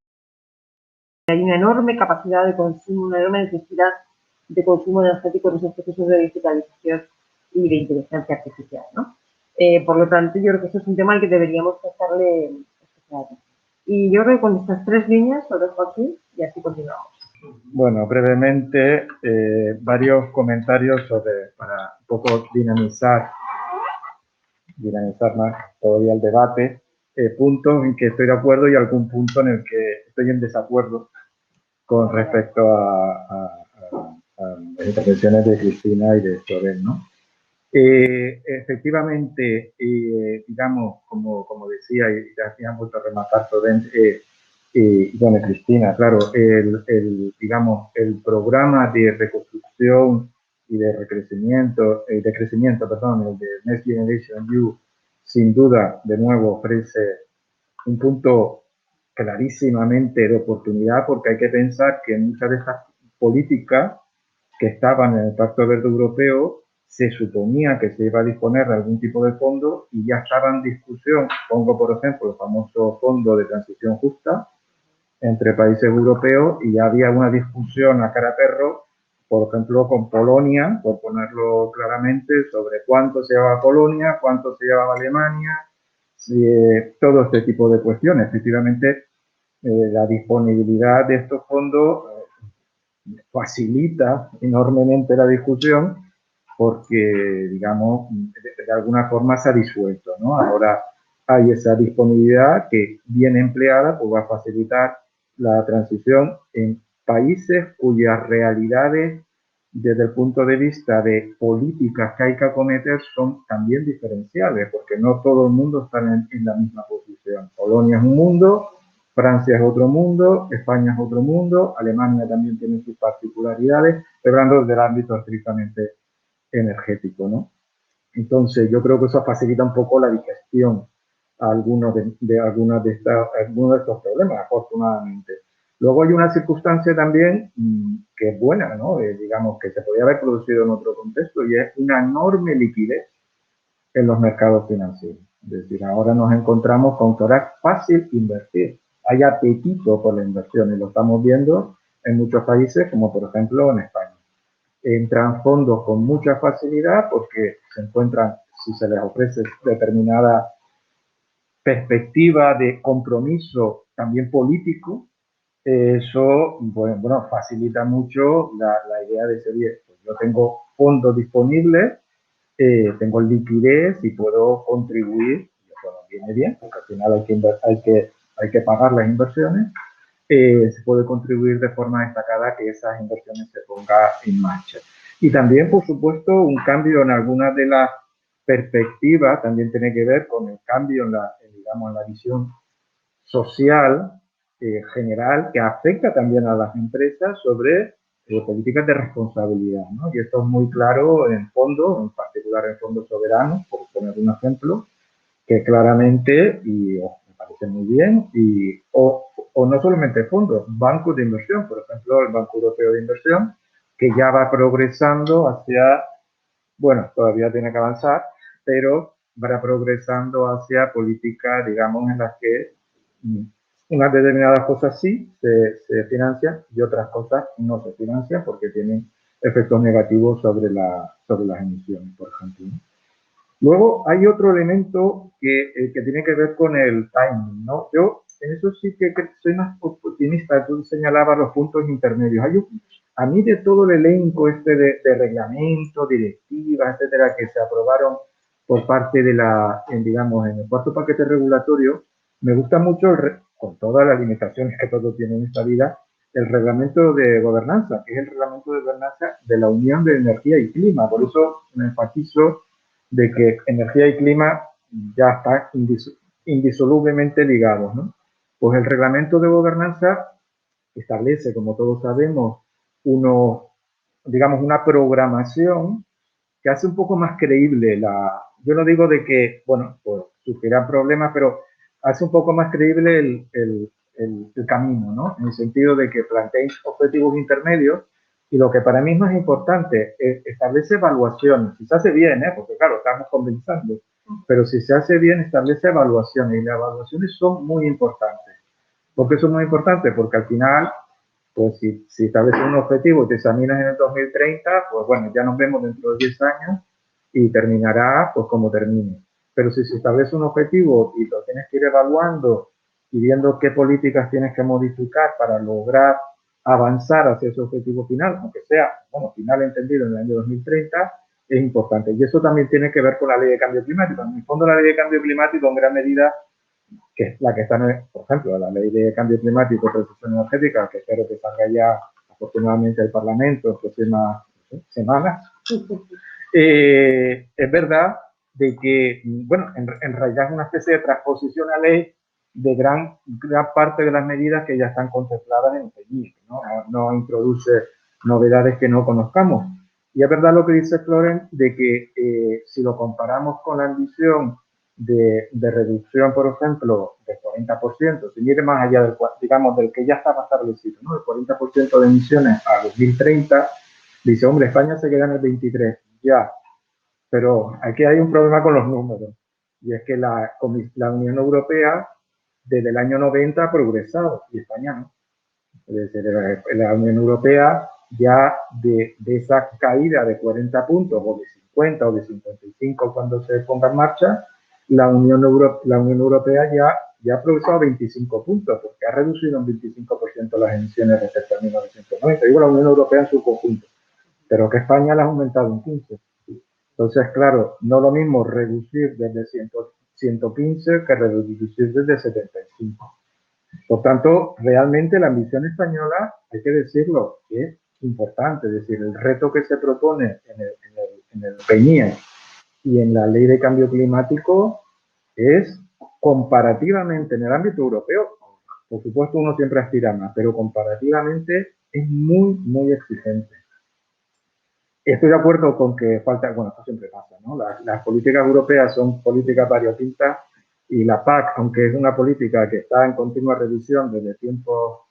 hay una enorme capacidad de consumo, una enorme necesidad de consumo energético en esos procesos de digitalización y de inteligencia artificial, ¿no? Por lo tanto, yo creo que eso es un tema al que deberíamos prestarle especial atención. Y yo creo que con estas tres líneas lo dejo aquí y así continuamos. Bueno, brevemente, varios comentarios para un poco dinamizar más todavía el debate, puntos en que estoy de acuerdo y algún punto en el que estoy en desacuerdo con respecto a las intervenciones de Cristina y de Soren, ¿no? Efectivamente, digamos, como decía, y ya han vuelto a rematar Soren, bueno, Cristina, claro, digamos, el programa de reconstrucción y de crecimiento, el de Next Generation EU, sin duda, de nuevo, ofrece un punto clarísimamente de oportunidad, porque hay que pensar que muchas de estas políticas que estaban en el Pacto Verde Europeo se suponía que se iba a disponer de algún tipo de fondo y ya estaba en discusión. Pongo, por ejemplo, el famoso Fondo de Transición Justa entre países europeos, y ya había una discusión a cara perro, por ejemplo, con Polonia, por ponerlo claramente, sobre cuánto se llevaba Polonia, cuánto se llevaba Alemania, todo este tipo de cuestiones. Efectivamente, la disponibilidad de estos fondos facilita enormemente la discusión porque, digamos, de alguna forma se ha disuelto, ¿no? Ahora hay esa disponibilidad que, bien empleada, pues va a facilitar la transición en países cuyas realidades, desde el punto de vista de políticas que hay que acometer, son también diferenciales, porque no todo el mundo está en la misma posición. Polonia es un mundo, Francia es otro mundo, España es otro mundo, Alemania también tiene sus particularidades, hablando del ámbito estrictamente energético, ¿no? Entonces, yo creo que eso facilita un poco la digestión a algunos de estos problemas, afortunadamente. Luego hay una circunstancia también que es buena, ¿no? Digamos, que se podría haber producido en otro contexto, y es una enorme liquidez en los mercados financieros. Es decir, ahora nos encontramos con que ahora es fácil invertir. Hay apetito por la inversión y lo estamos viendo en muchos países, como por ejemplo en España. Entran fondos con mucha facilidad porque se encuentran, si se les ofrece determinada perspectiva de compromiso también político, eso, bueno, facilita mucho la idea de decir, oye, pues yo tengo fondos disponibles, tengo liquidez y puedo contribuir, y eso nos viene bien, porque al final hay que pagar las inversiones, se puede contribuir de forma destacada a que esas inversiones se pongan en marcha. Y también, por supuesto, un cambio en algunas de las perspectivas también tiene que ver con el cambio en la visión social general, que afecta también a las empresas sobre políticas de responsabilidad, ¿no? Y esto es muy claro en fondos, en particular en fondos soberanos, por poner un ejemplo, que claramente, y me parece muy bien, o no solamente fondos, bancos de inversión, por ejemplo, el Banco Europeo de Inversión, que ya va progresando hacia, bueno, todavía tiene que avanzar, pero va progresando hacia políticas, digamos, en las que unas determinadas cosas sí se financian y otras cosas no se financian porque tienen efectos negativos sobre las emisiones, por ejemplo, ¿no? Luego hay otro elemento que tiene que ver con el timing, ¿no? Yo en eso sí que soy más optimista. Tú señalabas los puntos intermedios. A mí, de todo el elenco de reglamentos, directivas, etcétera, que se aprobaron por parte de digamos, en el cuarto paquete regulatorio, me gusta mucho, con todas las limitaciones que todo tiene en esta vida, el reglamento de gobernanza, que es el reglamento de gobernanza de la Unión de Energía y Clima. Por eso me enfatizo de que energía y clima ya están indisolublemente ligados, ¿no? Pues el reglamento de gobernanza establece, como todos sabemos, digamos, una programación que hace un poco más creíble yo no digo de que, bueno, pues surgirán problemas, pero hace un poco más creíble el camino, ¿no? En el sentido de que planteéis objetivos intermedios y lo que para mí es más importante, establece evaluaciones. Si se hace bien, porque claro, estamos comenzando, pero si se hace bien, establece evaluaciones y las evaluaciones son muy importantes. ¿Por qué son muy importantes? Porque al final, pues si estableces un objetivo y te examinas en el 2030, pues bueno, ya nos vemos dentro de 10 años y terminará pues como termine. Pero si se establece un objetivo y lo tienes que ir evaluando y viendo qué políticas tienes que modificar para lograr avanzar hacia ese objetivo final, aunque sea, bueno, final entendido en el año 2030, es importante. Y eso también tiene que ver con la ley de cambio climático. En el fondo, la ley de cambio climático, en gran medida, que es la que está, por ejemplo, la ley de cambio climático y transición energética, que espero que salga ya afortunadamente al Parlamento en próximas semanas, es verdad de que, bueno, en realidad es una especie de transposición a ley de gran parte de las medidas que ya están contempladas en el PNIEC, ¿no? No introduce novedades que no conozcamos. Y es verdad lo que dice Florent, de que si lo comparamos con la ambición de reducción, por ejemplo, del 40%, sin ir más allá del que ya estaba establecido, ¿no? El 40% de emisiones a 2030, dice, hombre, España se queda en el 23%, ya, pero aquí hay un problema con los números, y es que la Unión Europea desde el año 90 ha progresado, y España no. Es decir, la Unión Europea ya de esa caída de 40 puntos, o de 50 o de 55 cuando se ponga en marcha, la Unión Europea ya ha progresado 25 puntos, porque ha reducido un 25% las emisiones respecto a 1990. Digo la Unión Europea en su conjunto, pero que España la ha aumentado un 15%. Entonces, claro, no lo mismo reducir desde 115 que reducir desde 75. Por tanto, realmente la ambición española, hay que decirlo, es importante. Es decir, el reto que se propone en el PNIEC y en la Ley de Cambio Climático es comparativamente en el ámbito europeo, por supuesto uno siempre aspira más, pero comparativamente es muy, muy exigente. Estoy de acuerdo con que falta, bueno, esto siempre pasa, ¿no? Las políticas europeas son políticas variopintas y la PAC, aunque es una política que está en continua revisión desde tiempos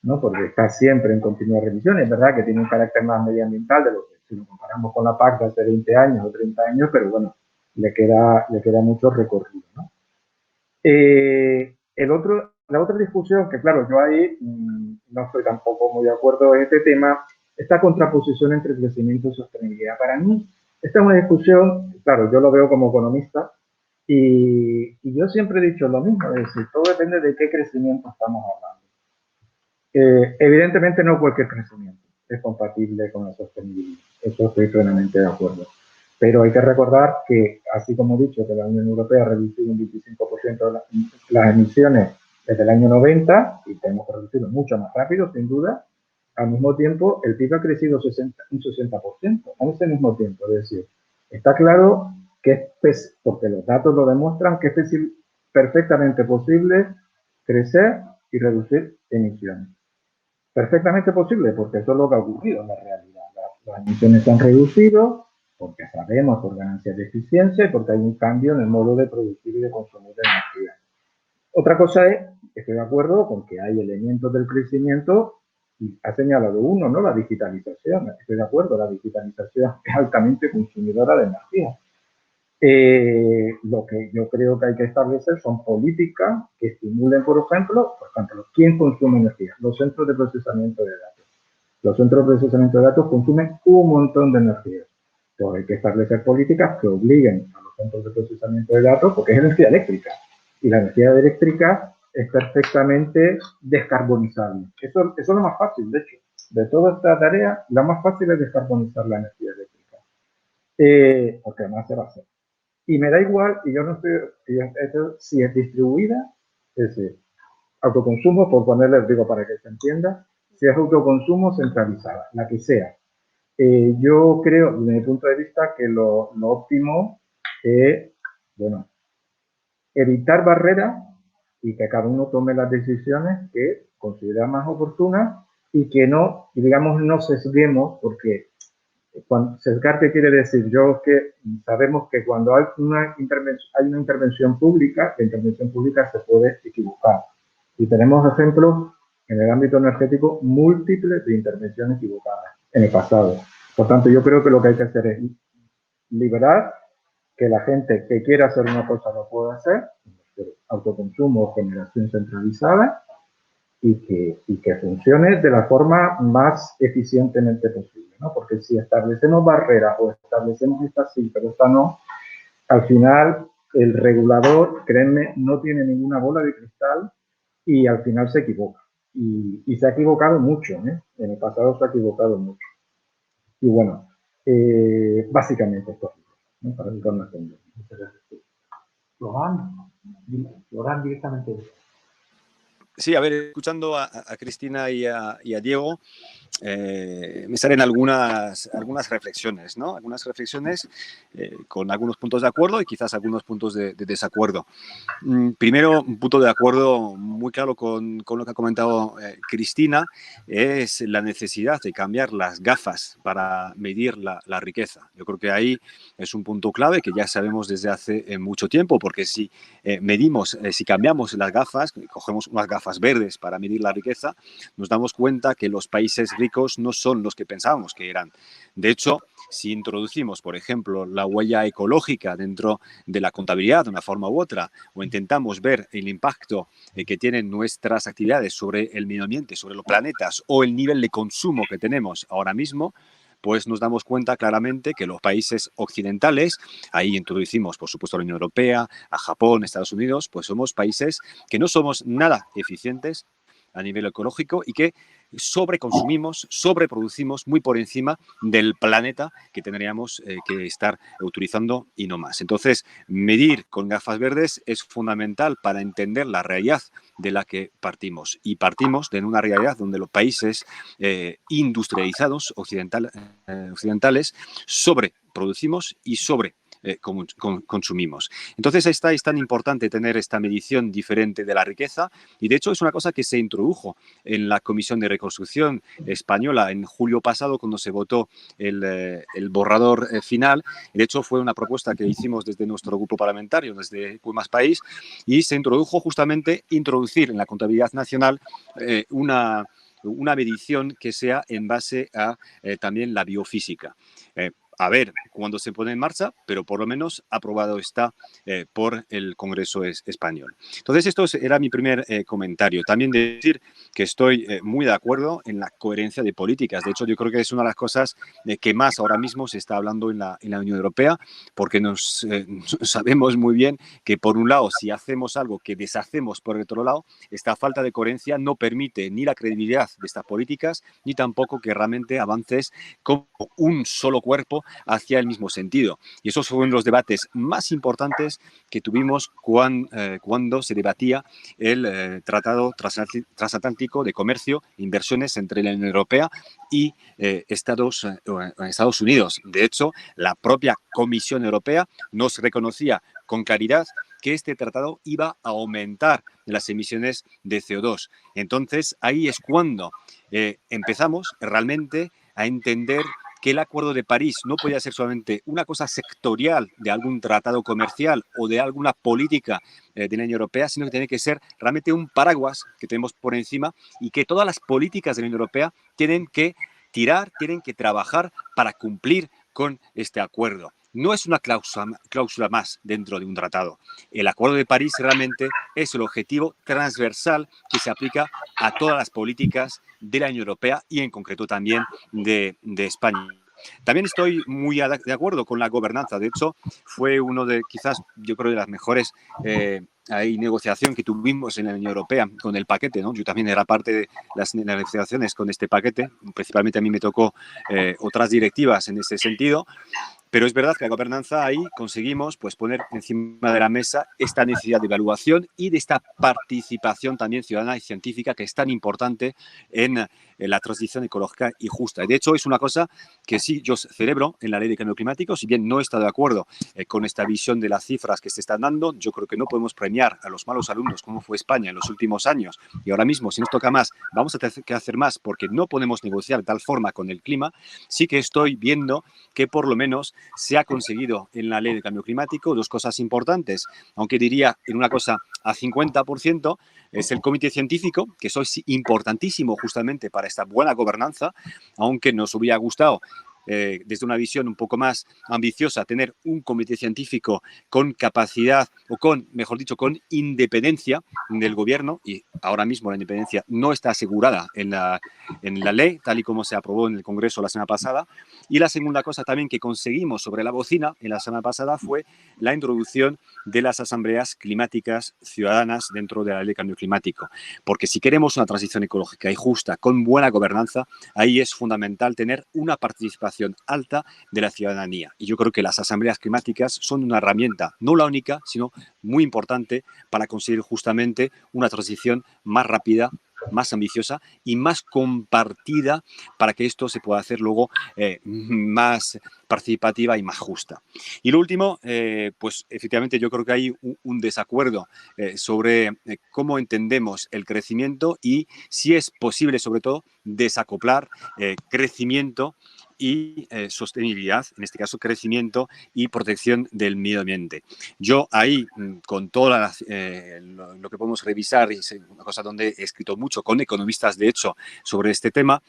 ¿no? Porque está siempre en continua revisión, es verdad que tiene un carácter más medioambiental de lo que si lo comparamos con la PAC de hace 20 años o 30 años, pero bueno, le queda mucho recorrido, ¿no? La otra discusión, que claro, yo ahí no estoy tampoco muy de acuerdo en este tema, esta contraposición entre crecimiento y sostenibilidad. Para mí, esta es una discusión, claro, yo lo veo como economista, y yo siempre he dicho lo mismo, es decir, todo depende de qué crecimiento estamos hablando. Evidentemente no cualquier crecimiento es compatible con la sostenibilidad, eso estoy plenamente de acuerdo. Pero hay que recordar que, así como he dicho, que la Unión Europea ha reducido un 25% de las emisiones desde el año 90, y tenemos que reducirlo mucho más rápido, sin duda, al mismo tiempo el PIB ha crecido un 60% en ese mismo tiempo. Es decir, está claro que es, porque los datos lo demuestran, que es perfectamente posible crecer y reducir emisiones. Perfectamente posible, porque eso es lo que ha ocurrido en la realidad. Las emisiones se han reducido porque sabemos por ganancias de eficiencia y porque hay un cambio en el modo de producir y de consumir energía. Otra cosa es, estoy de acuerdo con que hay elementos del crecimiento, y ha señalado uno, ¿no? La digitalización. Estoy de acuerdo, la digitalización es altamente consumidora de energía. Lo que yo creo que hay que establecer son políticas que estimulen, por ejemplo, ¿quién consume energía? Los centros de procesamiento de datos. Los centros de procesamiento de datos consumen un montón de energía. Entonces hay que establecer políticas que obliguen a los centros de procesamiento de datos, porque es energía eléctrica. Y la energía eléctrica es perfectamente descarbonizable. Eso es lo más fácil, de hecho. De toda esta tarea, la más fácil es descarbonizar la energía eléctrica. Porque además se va a hacer. Y me da igual, y yo no estoy, si es distribuida, es decir, autoconsumo, por ponerles, digo, para que se entienda, si es autoconsumo centralizada, la que sea. Yo creo, desde mi punto de vista, que lo óptimo bueno, evitar barreras y que cada uno tome las decisiones que considera más oportunas y que no, digamos, no sesguemos, porque sesgar, ¿qué quiere decir? Sabemos que cuando hay una intervención pública, la intervención pública se puede equivocar. Y tenemos ejemplos en el ámbito energético múltiples de intervenciones equivocadas en el pasado. Por tanto, yo creo que lo que hay que hacer es liberar, que la gente que quiera hacer una cosa lo pueda hacer, autoconsumo o generación centralizada, y que funcione de la forma más eficientemente posible, ¿no? Porque si establecemos barreras o establecemos esta sí, pero esta no, al final el regulador, créanme, no tiene ninguna bola de cristal y al final se equivoca. Y se ha equivocado mucho, ¿eh? En el pasado se ha equivocado mucho. Y bueno, básicamente esto, ¿no? Para evitar una tendencia. Muchas gracias. Logan directamente. Sí, a ver, escuchando a Cristina y a Diego, me salen algunas reflexiones, ¿no? Algunas reflexiones con algunos puntos de acuerdo y quizás algunos puntos de desacuerdo. Primero, un punto de acuerdo muy claro con lo que ha comentado Cristina, es la necesidad de cambiar las gafas para medir la riqueza. Yo creo que ahí es un punto clave que ya sabemos desde hace mucho tiempo, porque si si cambiamos las gafas, cogemos unas gafas verdes para medir la riqueza, nos damos cuenta que los países ricos no son los que pensábamos que eran. De hecho, si introducimos, por ejemplo, la huella ecológica dentro de la contabilidad de una forma u otra, o intentamos ver el impacto que tienen nuestras actividades sobre el medio ambiente, sobre los planetas, o el nivel de consumo que tenemos ahora mismo, pues nos damos cuenta claramente que los países occidentales, ahí introducimos, por supuesto, a la Unión Europea, a Japón, Estados Unidos, pues somos países que no somos nada eficientes a nivel ecológico y que sobreconsumimos, sobreproducimos muy por encima del planeta que tendríamos que estar utilizando y no más. Entonces, medir con gafas verdes es fundamental para entender la realidad de la que partimos. Y partimos de una realidad donde los países industrializados occidentales sobreproducimos y consumimos. Entonces es tan importante tener esta medición diferente de la riqueza, y de hecho es una cosa que se introdujo en la Comisión de Reconstrucción Española en julio pasado cuando se votó el borrador final. De hecho fue una propuesta que hicimos desde nuestro grupo parlamentario, desde Más País, y se introdujo justamente introducir en la contabilidad nacional una medición que sea en base a también la biofísica. A ver cuándo se pone en marcha, pero por lo menos aprobado está por el Congreso español. Entonces, esto era mi primer comentario. También decir que estoy muy de acuerdo en la coherencia de políticas. De hecho, yo creo que es una de las cosas que más ahora mismo se está hablando en la Unión Europea, porque sabemos muy bien que, por un lado, si hacemos algo que deshacemos por el otro lado, esta falta de coherencia no permite ni la credibilidad de estas políticas, ni tampoco que realmente avances como un solo cuerpo hacia el mismo sentido. Y esos fueron los debates más importantes que tuvimos cuando se debatía el Tratado Transatlántico de Comercio e Inversiones entre la Unión Europea y Estados Unidos. De hecho, la propia Comisión Europea nos reconocía con claridad que este tratado iba a aumentar las emisiones de CO2. Entonces, ahí es cuando empezamos realmente a entender que el Acuerdo de París no podía ser solamente una cosa sectorial de algún tratado comercial o de alguna política de la Unión Europea, sino que tiene que ser realmente un paraguas que tenemos por encima y que todas las políticas de la Unión Europea tienen que tienen que trabajar para cumplir con este acuerdo. No es una cláusula más dentro de un tratado. El Acuerdo de París realmente es el objetivo transversal que se aplica a todas las políticas de la Unión Europea y en concreto también de España. También estoy muy de acuerdo con la gobernanza. De hecho, fue uno de, quizás, yo creo, de las mejores negociación que tuvimos en la Unión Europea con el paquete, ¿no? Yo también era parte de las negociaciones con este paquete. Principalmente a mí me tocó otras directivas en ese sentido. Pero es verdad que la gobernanza ahí conseguimos pues, poner encima de la mesa esta necesidad de evaluación y de esta participación también ciudadana y científica que es tan importante en la transición ecológica y justa. De hecho, es una cosa que sí yo celebro en la ley de cambio climático, si bien no he estado de acuerdo con esta visión de las cifras que se están dando, yo creo que no podemos premiar a los malos alumnos como fue España en los últimos años y ahora mismo, si nos toca más, vamos a tener que hacer más porque no podemos negociar de tal forma con el clima. Sí que estoy viendo que por lo menos se ha conseguido en la ley de cambio climático dos cosas importantes, aunque diría en una cosa a 50%, es el comité científico, que eso es importantísimo justamente para esta buena gobernanza, aunque nos hubiera gustado desde una visión un poco más ambiciosa, tener un comité científico con capacidad o con, mejor dicho, con independencia del gobierno, y ahora mismo la independencia no está asegurada en la ley, tal y como se aprobó en el Congreso la semana pasada. Y la segunda cosa también que conseguimos sobre la bocina en la semana pasada fue la introducción de las asambleas climáticas ciudadanas dentro de la ley de cambio climático, porque si queremos una transición ecológica y justa, con buena gobernanza, ahí es fundamental tener una participación alta de la ciudadanía. Y yo creo que las asambleas climáticas son una herramienta, no la única, sino muy importante para conseguir justamente una transición más rápida, más ambiciosa y más compartida para que esto se pueda hacer luego más participativa y más justa. Y lo último, pues efectivamente yo creo que hay un desacuerdo sobre cómo entendemos el crecimiento y si es posible, sobre todo, desacoplar crecimiento y sostenibilidad, en este caso crecimiento y protección del medio ambiente. Yo ahí, con todo lo que podemos revisar, y es una cosa donde he escrito mucho con economistas, de hecho, sobre este tema,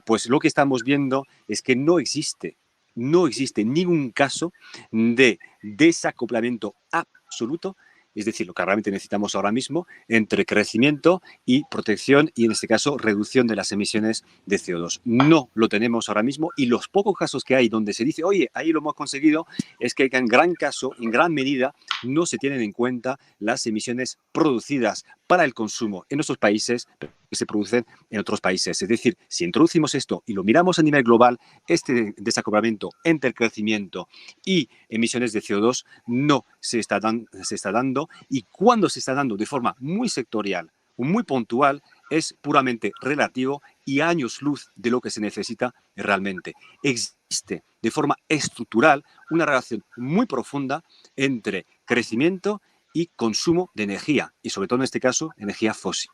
pues lo que estamos viendo es que no existe ningún caso de desacoplamiento absoluto, es decir, lo que realmente necesitamos ahora mismo, entre crecimiento y protección y, en este caso, reducción de las emisiones de CO2. No lo tenemos ahora mismo y los pocos casos que hay donde se dice, oye, ahí lo hemos conseguido, es que en gran caso, en gran medida, no se tienen en cuenta las emisiones producidas para el consumo en nuestros países que se producen en otros países. Es decir, si introducimos esto y lo miramos a nivel global, este desacoplamiento entre el crecimiento y emisiones de CO2 no se está dando, y cuando se está dando de forma muy sectorial, muy puntual, es puramente relativo y a años luz de lo que se necesita realmente. Existe de forma estructural una relación muy profunda entre crecimiento y consumo de energía, y sobre todo en este caso, energía fósil.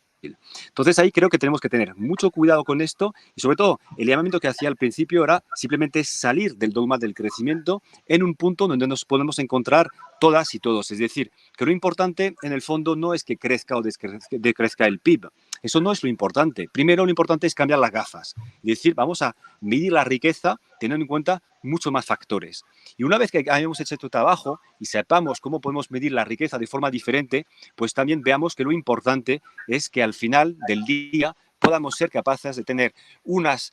Entonces ahí creo que tenemos que tener mucho cuidado con esto y sobre todo el llamamiento que hacía al principio era simplemente salir del dogma del crecimiento en un punto donde nos podemos encontrar todas y todos. Es decir, que lo importante en el fondo no es que crezca o decrezca el PIB. Eso no es lo importante. Primero lo importante es cambiar las gafas. Es decir, vamos a medir la riqueza teniendo en cuenta muchos más factores. Y una vez que hayamos hecho este trabajo y sepamos cómo podemos medir la riqueza de forma diferente, pues también veamos que lo importante es que al final del día podamos ser capaces de tener unos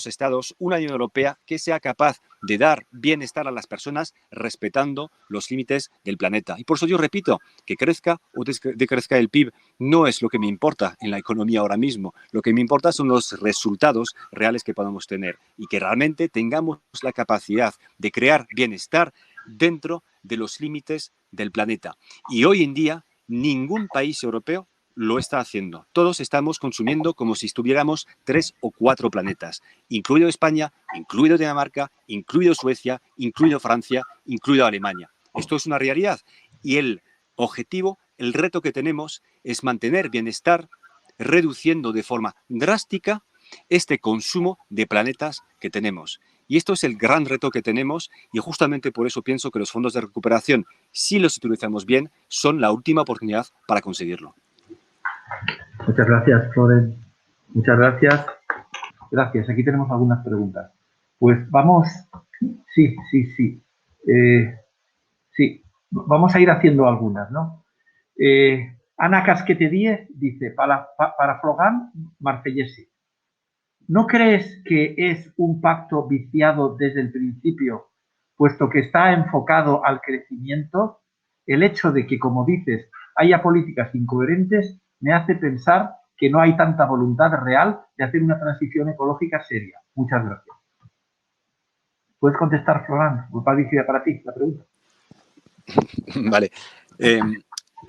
estados, una Unión Europea que sea capaz de dar bienestar a las personas respetando los límites del planeta. Y por eso yo repito, que crezca o decrezca el PIB no es lo que me importa en la economía ahora mismo. Lo que me importa son los resultados reales que podamos tener y que realmente tengamos la capacidad de crear bienestar dentro de los límites del planeta. Y hoy en día ningún país europeo lo está haciendo. Todos estamos consumiendo como si estuviéramos 3 o 4 planetas, incluido España, incluido Dinamarca, incluido Suecia, incluido Francia, incluido Alemania. Esto es una realidad y el objetivo, el reto que tenemos es mantener bienestar reduciendo de forma drástica este consumo de planetas que tenemos. Y esto es el gran reto que tenemos y justamente por eso pienso que los fondos de recuperación, si los utilizamos bien, son la última oportunidad para conseguirlo. Muchas gracias, Floren. Muchas gracias. Gracias. Aquí tenemos algunas preguntas. Pues vamos. Sí. Sí. Vamos a ir haciendo algunas, ¿no? Ana Casquete 10 dice, para Florent Marcellesi, ¿no crees que es un pacto viciado desde el principio, puesto que está enfocado al crecimiento? El hecho de que, como dices, haya políticas incoherentes me hace pensar que no hay tanta voluntad real de hacer una transición ecológica seria. Muchas gracias. ¿Puedes contestar, Florán? Va dirigida para ti la pregunta. Vale.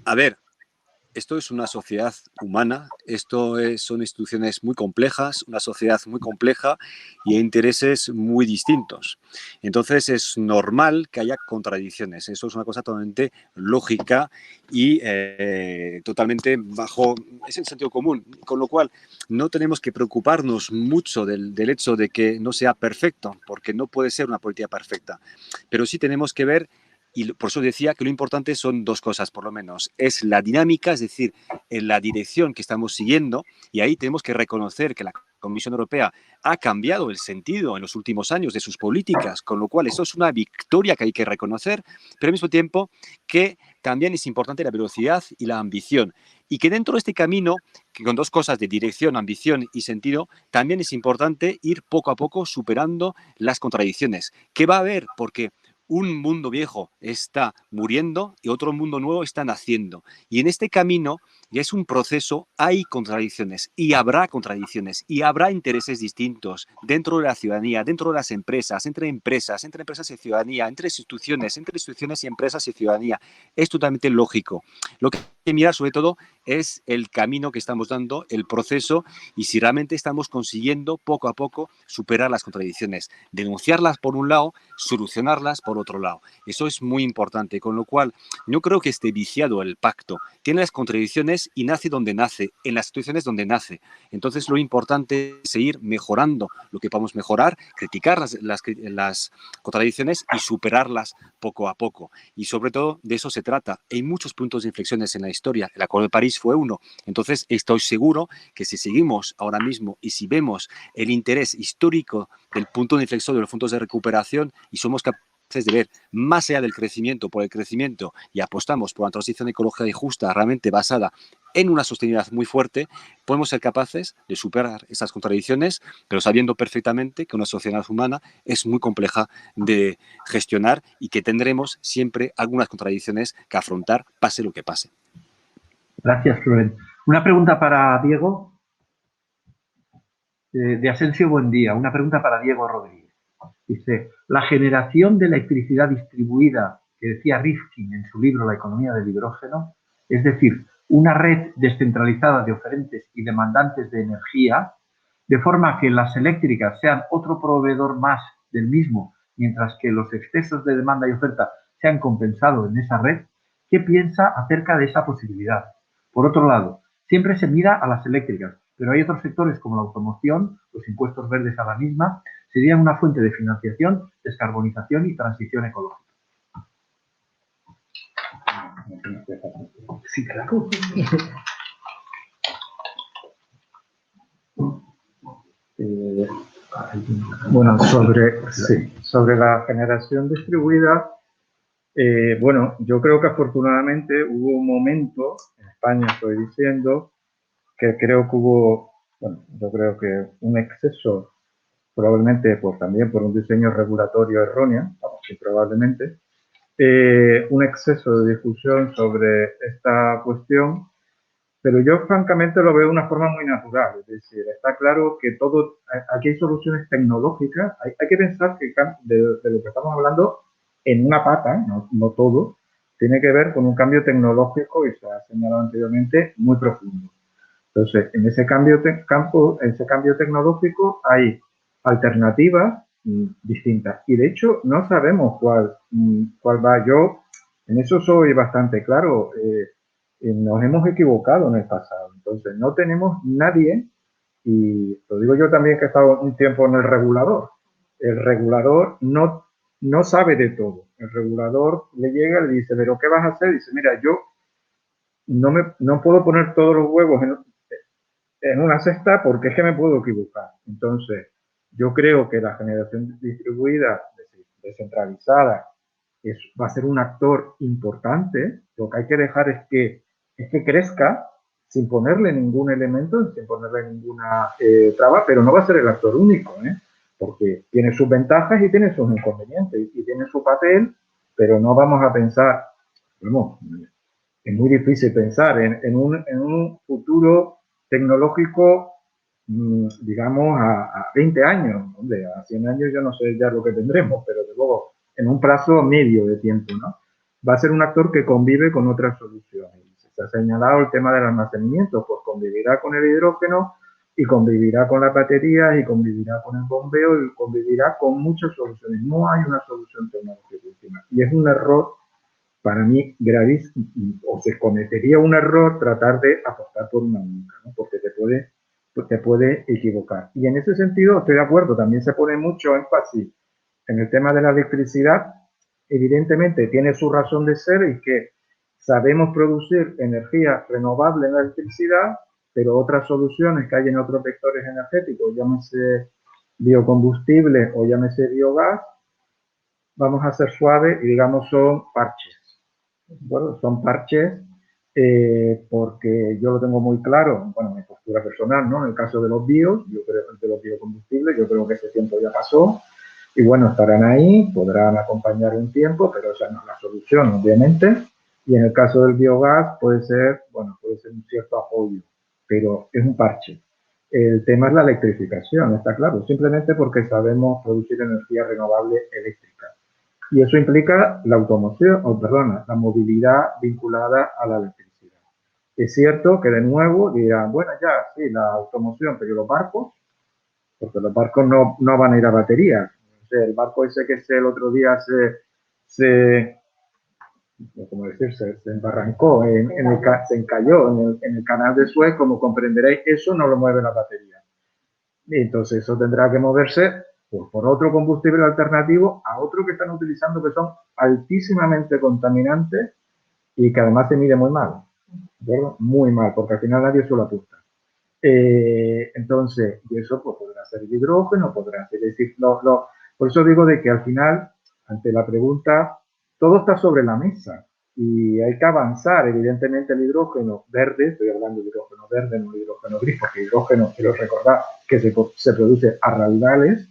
A ver, esto es una sociedad humana, son instituciones muy complejas, una sociedad muy compleja y hay intereses muy distintos. Entonces es normal que haya contradicciones. Eso es una cosa totalmente lógica y totalmente es el sentido común. Con lo cual no tenemos que preocuparnos mucho del hecho de que no sea perfecto, porque no puede ser una política perfecta. Pero sí tenemos que ver. Y por eso decía que lo importante son dos cosas, por lo menos. Es la dinámica, es decir, en la dirección que estamos siguiendo, y ahí tenemos que reconocer que la Comisión Europea ha cambiado el sentido en los últimos años de sus políticas, con lo cual eso es una victoria que hay que reconocer, pero al mismo tiempo que también es importante la velocidad y la ambición. Y que dentro de este camino, que con dos cosas de dirección, ambición y sentido, también es importante ir poco a poco superando las contradicciones. ¿Qué va a haber? Porque un mundo viejo está muriendo y otro mundo nuevo está naciendo. Y en este camino ya es un proceso, hay contradicciones y habrá intereses distintos dentro de la ciudadanía, dentro de las empresas, entre empresas y ciudadanía, entre instituciones y empresas y ciudadanía. Es totalmente lógico. Lo que hay que mirar sobre todo es el camino que estamos dando, el proceso y si realmente estamos consiguiendo poco a poco superar las contradicciones, denunciarlas por un lado, solucionarlas por otro lado. Eso es muy importante, con lo cual no creo que esté viciado el pacto. Tiene las contradicciones y nace donde nace, en las situaciones donde nace. Entonces lo importante es seguir mejorando lo que podamos mejorar, criticar las contradicciones y superarlas poco a poco. Y sobre todo de eso se trata. Hay muchos puntos de inflexiones en la historia. El Acuerdo de París fue uno. Entonces estoy seguro que si seguimos ahora mismo y si vemos el interés histórico del punto de inflexión de los fondos de recuperación y somos capaces de ver más allá del crecimiento por el crecimiento y apostamos por una transición ecológica y justa realmente basada en una sostenibilidad muy fuerte, podemos ser capaces de superar esas contradicciones, pero sabiendo perfectamente que una sociedad humana es muy compleja de gestionar y que tendremos siempre algunas contradicciones que afrontar, pase lo que pase. Gracias, Florent. Una pregunta para Diego. De Asensio Buendía, una pregunta para Diego Rodríguez. Dice, la generación de electricidad distribuida, que decía Rifkin en su libro La economía del hidrógeno, es decir, una red descentralizada de oferentes y demandantes de energía, de forma que las eléctricas sean otro proveedor más del mismo, mientras que los excesos de demanda y oferta sean compensados en esa red, ¿qué piensa acerca de esa posibilidad? Por otro lado, siempre se mira a las eléctricas, pero hay otros sectores como la automoción, los impuestos verdes a la misma, serían una fuente de financiación, descarbonización y transición ecológica. Sí, claro. Bueno, sobre la generación distribuida, bueno, yo creo que afortunadamente hubo un momento, en España estoy diciendo, que creo que hubo, bueno, yo creo que un exceso, probablemente también por un diseño regulatorio erróneo, vamos, sí, probablemente, un exceso de discusión sobre esta cuestión, pero yo francamente lo veo de una forma muy natural, es decir, está claro que aquí hay soluciones tecnológicas, hay que pensar que de lo que estamos hablando en una pata, no todo, tiene que ver con un cambio tecnológico, y se ha señalado anteriormente, muy profundo. Entonces, en ese cambio tecnológico hay alternativas distintas. Y de hecho, no sabemos cuál va. Yo en eso soy bastante claro. Nos hemos equivocado en el pasado. Entonces, no tenemos nadie, y lo digo yo también que he estado un tiempo en el regulador. El regulador no sabe de todo. El regulador le llega y le dice, ¿pero qué vas a hacer? Y dice, mira, yo no puedo poner todos los huevos en una cesta porque es que me puedo equivocar. Entonces, yo creo que la generación distribuida, descentralizada, va a ser un actor importante. Lo que hay que dejar es que crezca sin ponerle ningún elemento, sin ponerle ninguna traba, pero no va a ser el actor único, porque tiene sus ventajas y tiene sus inconvenientes y tiene su papel, pero no vamos a pensar, es muy difícil pensar en un futuro tecnológico digamos, a 20 años. Hombre, a 100 años yo no sé ya lo que tendremos, pero de luego en un plazo medio de tiempo, ¿no? Va a ser un actor que convive con otras soluciones. Se ha señalado el tema del almacenamiento, pues convivirá con el hidrógeno y convivirá con las baterías y convivirá con el bombeo y convivirá con muchas soluciones. No hay una solución tecnológica última. Y es un error para mí gravísimo, o se cometería un error tratar de apostar por una única, ¿no? Porque te puede equivocar. Y en ese sentido estoy de acuerdo, también se pone mucho énfasis en el tema de la electricidad. Evidentemente tiene su razón de ser y que sabemos producir energía renovable en la electricidad, pero otras soluciones que hay en otros vectores energéticos, llámese biocombustible o llámese biogás, vamos a ser suaves y digamos son parches. Bueno, son parches porque yo lo tengo muy claro, bueno, mi postura personal, ¿no? En el caso de los bios, yo creo de los biocombustibles, yo creo que ese tiempo ya pasó y bueno, estarán ahí, podrán acompañar un tiempo, pero esa no es la solución, obviamente. Y en el caso del biogás puede ser, bueno, puede ser un cierto apoyo, pero es un parche. El tema es la electrificación, está claro, simplemente porque sabemos producir energía renovable eléctrica. Y eso implica la automoción, o perdona, la movilidad vinculada a la electricidad. Es cierto que de nuevo dirán, bueno, ya, sí, la automoción, pero los barcos, porque los barcos no van a ir a baterías. O sea, el barco ese que el otro día ¿cómo decir? Se embarrancó, se encalló en el canal de Suez, como comprenderéis, eso no lo mueve la batería. Y entonces eso tendrá que moverse pues, por otro combustible alternativo a otro que están utilizando que son altísimamente contaminantes y que además se mide muy mal, ¿verdad? Muy mal, porque al final nadie se lo apunta. Entonces, y eso pues, podrá ser el hidrógeno, podrá ser, es decir, por eso digo de que al final, ante la pregunta, todo está sobre la mesa y hay que avanzar. Evidentemente el hidrógeno verde, estoy hablando de hidrógeno verde, no de hidrógeno gris, porque hidrógeno, quiero recordar que se produce a raudales,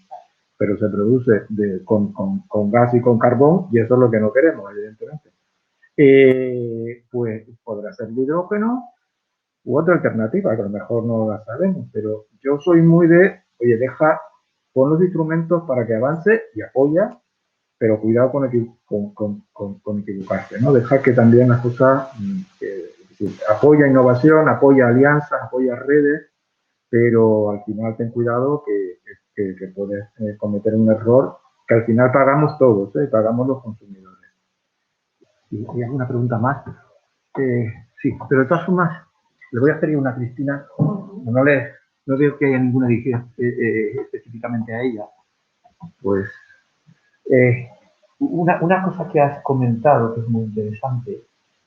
pero se produce con gas y con carbón, y eso es lo que no queremos, evidentemente. Pues podrá ser el hidrógeno u otra alternativa, que a lo mejor no la sabemos, pero yo soy muy de, oye, pon los instrumentos para que avance y apoya, pero cuidado con equivocarse, ¿no? Dejar que también las cosas apoya innovación, apoya alianzas, apoya redes, pero al final ten cuidado que puedes cometer un error que al final pagamos todos, pagamos los consumidores. ¿Y hay alguna pregunta más? Sí, pero de todas formas, le voy a hacer una a Cristina. No veo que haya ninguna dirigida específicamente a ella. Pues una cosa que has comentado que es muy interesante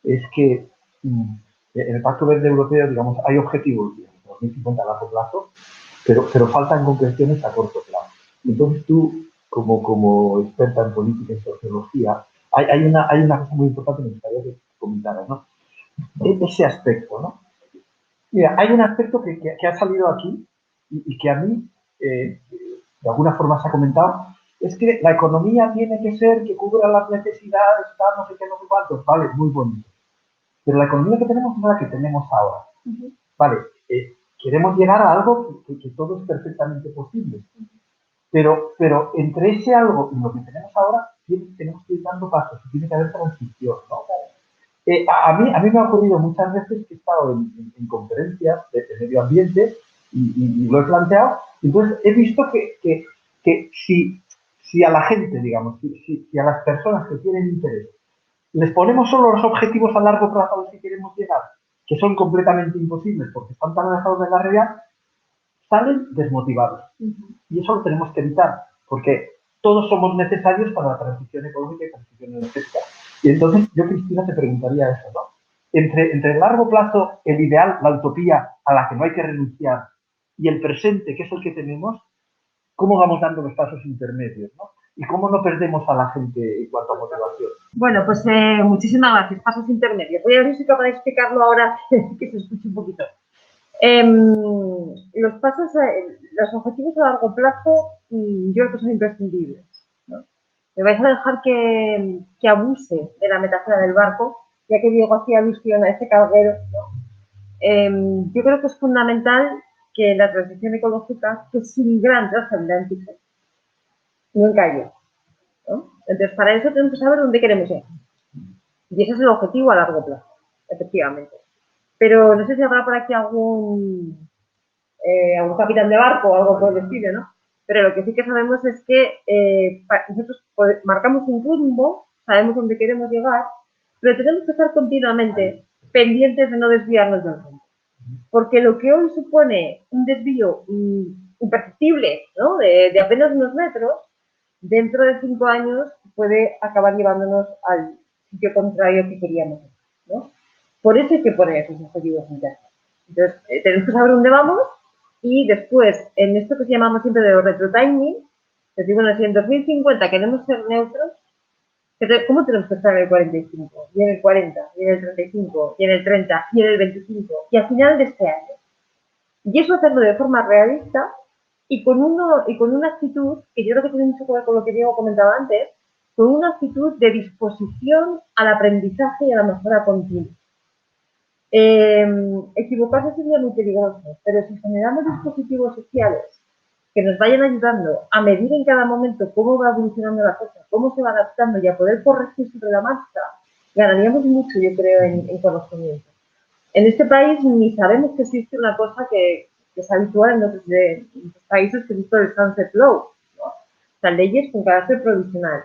es que en el Pacto Verde Europeo, digamos, hay objetivos de 2050 a largo plazo, pero faltan concreciones a corto plazo. Entonces tú, como experta en política y sociología, hay una cosa muy importante que me gustaría que comentaras, ¿no? Ese aspecto, ¿no? Mira, hay un aspecto que ha salido aquí y que a mí, de alguna forma se ha comentado, es que la economía tiene que ser que cubra las necesidades, tal, no sé qué, no sé cuántos, vale, muy bonito. Pero la economía que tenemos es la que tenemos ahora. Vale, queremos llegar a algo que todo es perfectamente posible. Pero entre ese algo y lo que tenemos ahora, tenemos que ir dando pasos, tiene que haber transición, ¿no? A mí me ha ocurrido muchas veces que he estado en conferencias de medio ambiente y lo he planteado, entonces he visto que si a la gente, digamos, si a las personas que tienen interés les ponemos solo los objetivos a largo plazo a los que queremos llegar, que son completamente imposibles porque están tan alejados de la realidad, salen desmotivados. Y eso lo tenemos que evitar, porque todos somos necesarios para la transición económica y transición energética. Y entonces yo, Cristina, te preguntaría eso, ¿no? Entre el largo plazo, el ideal, la utopía a la que no hay que renunciar, y el presente, que es el que tenemos, ¿cómo vamos dando los pasos intermedios, ¿no? ¿Y cómo no perdemos a la gente en cuanto a motivación? Bueno, pues muchísimas gracias. Pasos intermedios. Voy a ver si capaz de explicarlo ahora que se escuche un poquito. Los pasos, los objetivos a largo plazo, yo creo que son imprescindibles, ¿no? Me vais a dejar que abuse de la metáfora del barco, ya que Diego hacía alusión a ese carguero, ¿no? Yo creo que es fundamental que la transición ecológica es un gran transatlántico, no encallo, ¿no? Entonces, para eso tenemos que saber dónde queremos ir. Y ese es el objetivo a largo plazo, efectivamente. Pero no sé si habrá por aquí algún capitán de barco o algo por el estilo, ¿no? Pero lo que sí que sabemos es que nosotros marcamos un rumbo, sabemos dónde queremos llegar, pero tenemos que estar continuamente pendientes de no desviarnos del rumbo. Porque lo que hoy supone un desvío imperceptible, ¿no? de apenas unos metros, dentro de 5 años puede acabar llevándonos al sitio contrario que queríamos, ¿no? Por eso hay que poner esos objetivos internos. Entonces, tenemos que saber dónde vamos y después, en esto que llamamos siempre de retrotiming, decimos, bueno, si en 2050 queremos ser neutros, ¿cómo tenemos que estar en el 45? Y en el 40, y en el 35, y en el 30, y en el 25, y al final de este año. Y eso hacerlo de forma realista y con una actitud, que yo creo que tiene mucho que ver con lo que Diego comentaba antes, con una actitud de disposición al aprendizaje y a la mejora continua. Equivocarse sería muy peligroso, pero si generamos dispositivos sociales que nos vayan ayudando a medir en cada momento cómo va evolucionando la cosa, cómo se va adaptando y a poder corregir sobre la marcha, ganaríamos mucho, yo creo, en conocimiento. En este país ni sabemos que existe una cosa que es habitual en otros países, que es esto del sunset law, ¿no? O sea, leyes con carácter provisional.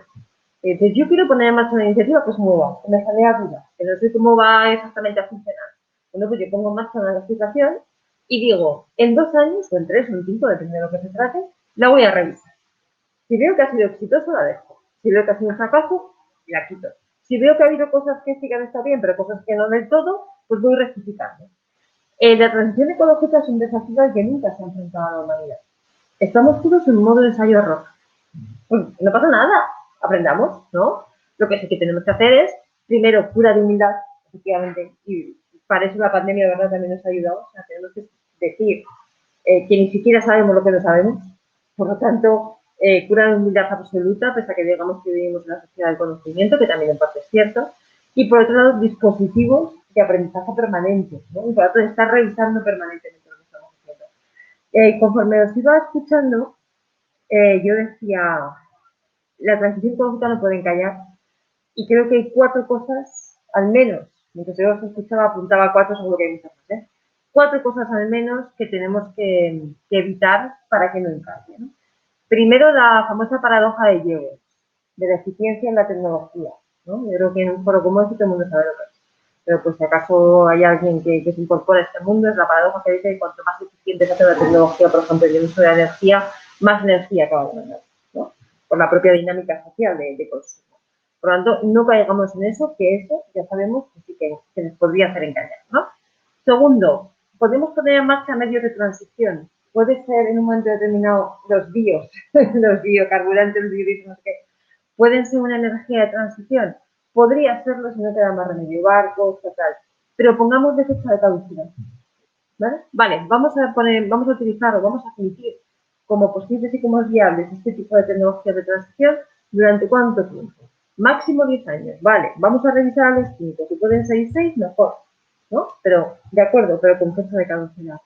Entonces, yo quiero poner en marcha una iniciativa que es nueva, que me genera dudas, que no sé cómo va exactamente a funcionar. Bueno, pues yo pongo en marcha una legislación y digo, en 2 años, o en 3, o en 5, depende de lo que se trate, la voy a revisar. Si veo que ha sido exitoso, la dejo. Si veo que ha sido un fracaso, la quito. Si veo que ha habido cosas que sí que han estado bien, pero cosas que no del todo, pues voy rectificando. La transición ecológica es un desafío al que nunca se ha enfrentado la humanidad. Estamos todos en modo de ensayo-error. Pues no pasa nada, aprendamos, ¿no? Lo que sí que tenemos que hacer es, primero, cura de humildad, efectivamente, y para eso la pandemia de verdad también nos ha ayudado. O sea, tenemos que decir que ni siquiera sabemos lo que no sabemos. Por lo tanto, cura de humildad absoluta, pese a que digamos que vivimos en una sociedad del conocimiento, que también en parte es cierto. Y por otro lado, dispositivos de aprendizaje permanente, ¿no? Y por otro lado, estar revisando permanentemente lo que estamos haciendo. Conforme os iba escuchando, yo decía, la transición ecológica no puede encallar. Y creo que hay 4 cosas, al menos, mientras yo os escuchaba, apuntaba 4, seguro que hay muchas más, 4 cosas al menos que tenemos que evitar para que no encalle, ¿no? Primero, la famosa paradoja de Jevons, de la eficiencia en la tecnología, ¿no? Yo creo que en un foro como este todo el mundo sabe lo que es. Pero pues si acaso hay alguien que se incorpora a este mundo, es la paradoja que dice que cuanto más eficiente se hace la tecnología, por ejemplo, en el uso de la energía, más energía acaba demandando, ¿no? Por la propia dinámica social de consumo. Por lo tanto, no caigamos en eso, que eso ya sabemos que sí que nos podría hacer engañar, ¿no? Segundo, podemos poner en marcha medios de transición. Puede ser en un momento determinado los biocarburantes, los biodiesel, no sé qué, pueden ser una energía de transición. Podría serlo si no queda más remedio, barcos, tal. Pero pongamos de fecha de caducidad. ¿Vale? Vale, vamos a utilizar o vamos a admitir como posibles y como viables este tipo de tecnologías de transición durante ¿cuánto tiempo? Máximo 10 años. Vale, vamos a revisar a los 5. Si pueden ser 6, mejor, ¿no? Pero, de acuerdo, pero con fecha de caducidad.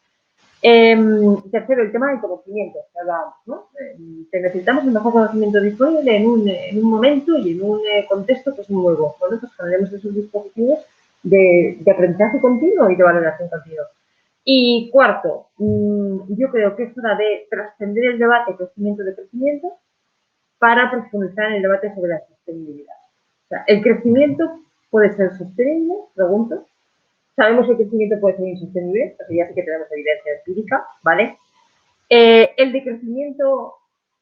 Tercero, el tema del conocimiento, que hablábamos, ¿no? Necesitamos el mejor conocimiento disponible en un momento y en un contexto que es nuevo. Bueno, pues generemos esos dispositivos de aprendizaje continuo y de valoración continua. Y cuarto, yo creo que es hora de trascender el debate crecimiento-decrecimiento para profundizar en el debate sobre la sostenibilidad. O sea, ¿el crecimiento puede ser sostenible? Pregunto. Sabemos que el crecimiento puede ser insostenible, porque ya sí que tenemos evidencia empírica, ¿vale? ¿El decrecimiento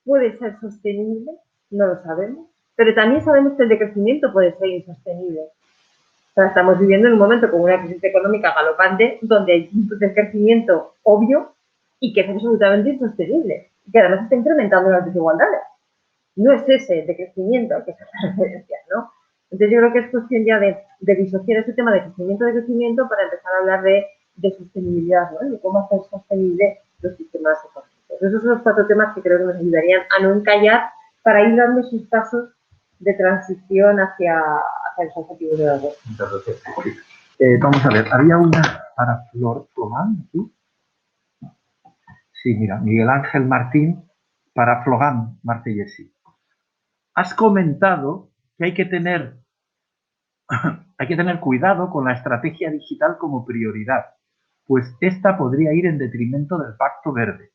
puede ser sostenible? No lo sabemos. Pero también sabemos que el decrecimiento puede ser insostenible. O sea, estamos viviendo en un momento con una crisis económica galopante donde hay un decrecimiento obvio y que es absolutamente insostenible. Y que además está incrementando las desigualdades. No es ese decrecimiento al que se hace referencia, ¿no? Entonces yo creo que es cuestión ya de disociar ese tema de crecimiento para empezar a hablar de sostenibilidad, ¿no? De cómo hacer sostenible los sistemas económicos. Esos son los 4 temas que creo que nos ayudarían a no encallar para ir dando sus pasos de transición hacia los objetivos de la web. Muchas gracias. Vamos a ver, había una para Flor Román, ¿sí? Sí, mira, Miguel Ángel Martín para Flogan Martellesi. Has comentado que hay que tener cuidado con la estrategia digital como prioridad, pues esta podría ir en detrimento del Pacto Verde,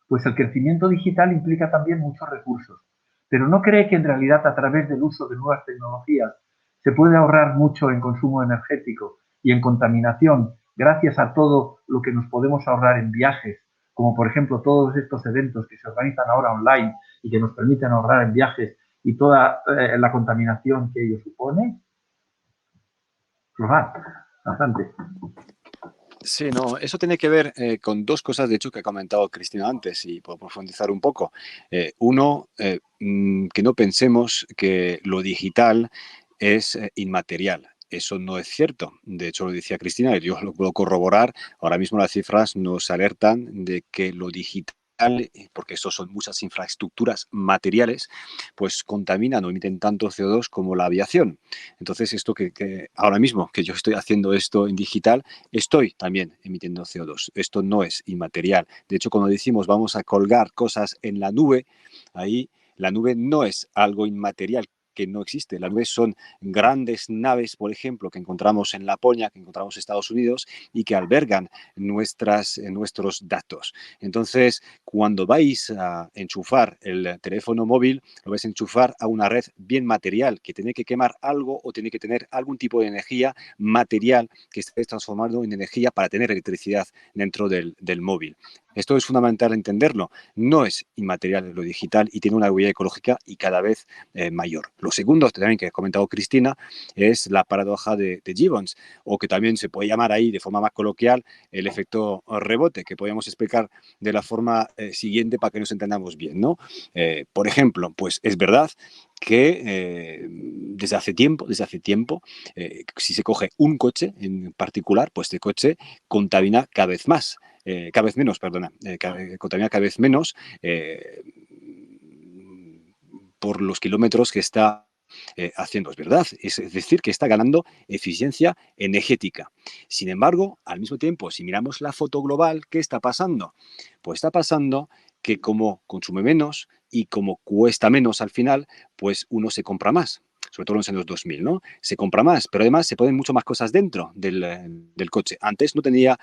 pues el crecimiento digital implica también muchos recursos. Pero ¿no cree que en realidad a través del uso de nuevas tecnologías se puede ahorrar mucho en consumo energético y en contaminación gracias a todo lo que nos podemos ahorrar en viajes, como por ejemplo todos estos eventos que se organizan ahora online y que nos permiten ahorrar en viajes y toda la contaminación que ello supone? Bastante. Sí, no, eso tiene que ver con dos cosas, de hecho, que ha comentado Cristina antes y puedo profundizar un poco. Uno, que no pensemos que lo digital es inmaterial. Eso no es cierto. De hecho, lo decía Cristina y yo lo puedo corroborar. Ahora mismo las cifras nos alertan de que lo digital, porque eso son muchas infraestructuras materiales, pues contaminan o emiten tanto CO2 como la aviación. Entonces, esto que ahora mismo que yo estoy haciendo esto en digital, estoy también emitiendo CO2. Esto no es inmaterial. De hecho, cuando decimos vamos a colgar cosas en la nube, ahí la nube no es algo inmaterial que no existe. Las nubes son grandes naves, por ejemplo, que encontramos en Laponia, que encontramos en Estados Unidos y que albergan nuestros datos. Entonces, cuando vais a enchufar el teléfono móvil, lo vais a enchufar a una red bien material, que tiene que quemar algo o tiene que tener algún tipo de energía material que esté transformado en energía para tener electricidad dentro del móvil. Esto es fundamental entenderlo. No es inmaterial lo digital y tiene una huella ecológica y cada vez mayor. Lo segundo, también que ha comentado Cristina, es la paradoja de Gibbons, o que también se puede llamar ahí de forma más coloquial el efecto rebote, que podríamos explicar de la forma siguiente para que nos entendamos bien, ¿no? Por ejemplo, pues es verdad que desde hace tiempo, si se coge un coche en particular, pues este coche contamina cada vez más. Contamina cada vez menos por los kilómetros que está haciendo, es verdad. Es decir, que está ganando eficiencia energética. Sin embargo, al mismo tiempo, si miramos la foto global, ¿qué está pasando? Pues está pasando que como consume menos y como cuesta menos al final, pues uno se compra más. Sobre todo en los años 2000, ¿no? Se compra más, pero además se ponen mucho más cosas dentro del coche. Antes no tenía,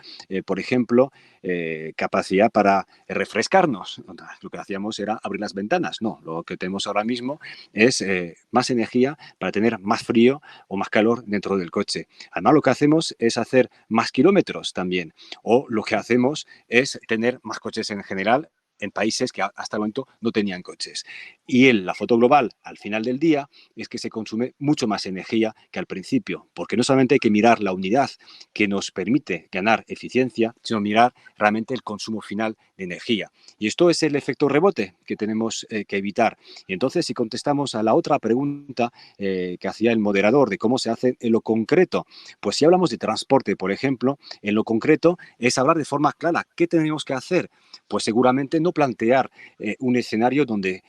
por ejemplo, capacidad para refrescarnos. Lo que hacíamos era abrir las ventanas. No, lo que tenemos ahora mismo es más energía para tener más frío o más calor dentro del coche. Además, lo que hacemos es hacer más kilómetros también. O lo que hacemos es tener más coches en general en países que hasta el momento no tenían coches. Y la foto global, al final del día, es que se consume mucho más energía que al principio, porque no solamente hay que mirar la unidad que nos permite ganar eficiencia, sino mirar realmente el consumo final de energía. Y esto es el efecto rebote que tenemos que evitar. Y entonces, si contestamos a la otra pregunta que hacía el moderador de cómo se hace en lo concreto, pues si hablamos de transporte, por ejemplo, en lo concreto es hablar de forma clara. ¿Qué tenemos que hacer? Pues seguramente no plantear un escenario donde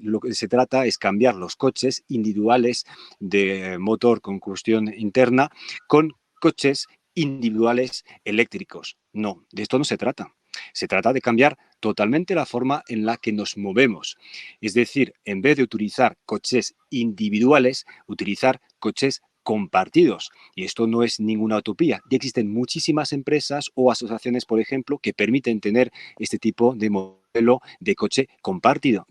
lo que se trata es cambiar los coches individuales de motor con combustión interna con coches individuales eléctricos. No, de esto no se trata. Se trata de cambiar totalmente la forma en la que nos movemos. Es decir, en vez de utilizar coches individuales, utilizar coches compartidos. Y esto no es ninguna utopía. Ya existen muchísimas empresas o asociaciones, por ejemplo, que permiten tener este tipo de modelo de coche compartido.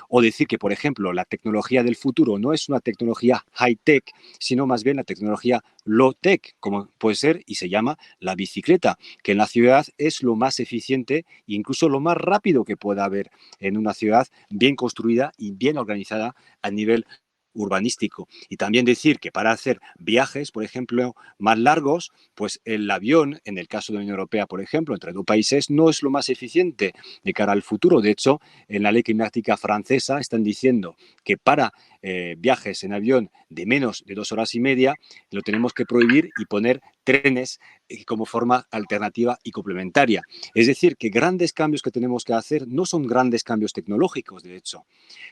O decir que, por ejemplo, la tecnología del futuro no es una tecnología high-tech, sino más bien la tecnología low-tech, como puede ser y se llama la bicicleta, que en la ciudad es lo más eficiente e incluso lo más rápido que pueda haber en una ciudad bien construida y bien organizada a nivel urbanístico. Y también decir que para hacer viajes, por ejemplo, más largos, pues el avión, en el caso de la Unión Europea, por ejemplo, entre dos países, no es lo más eficiente de cara al futuro. De hecho, en la ley climática francesa están diciendo que para viajes en avión de menos de 2 horas y media, lo tenemos que prohibir y poner trenes como forma alternativa y complementaria. Es decir, que grandes cambios que tenemos que hacer no son grandes cambios tecnológicos, de hecho,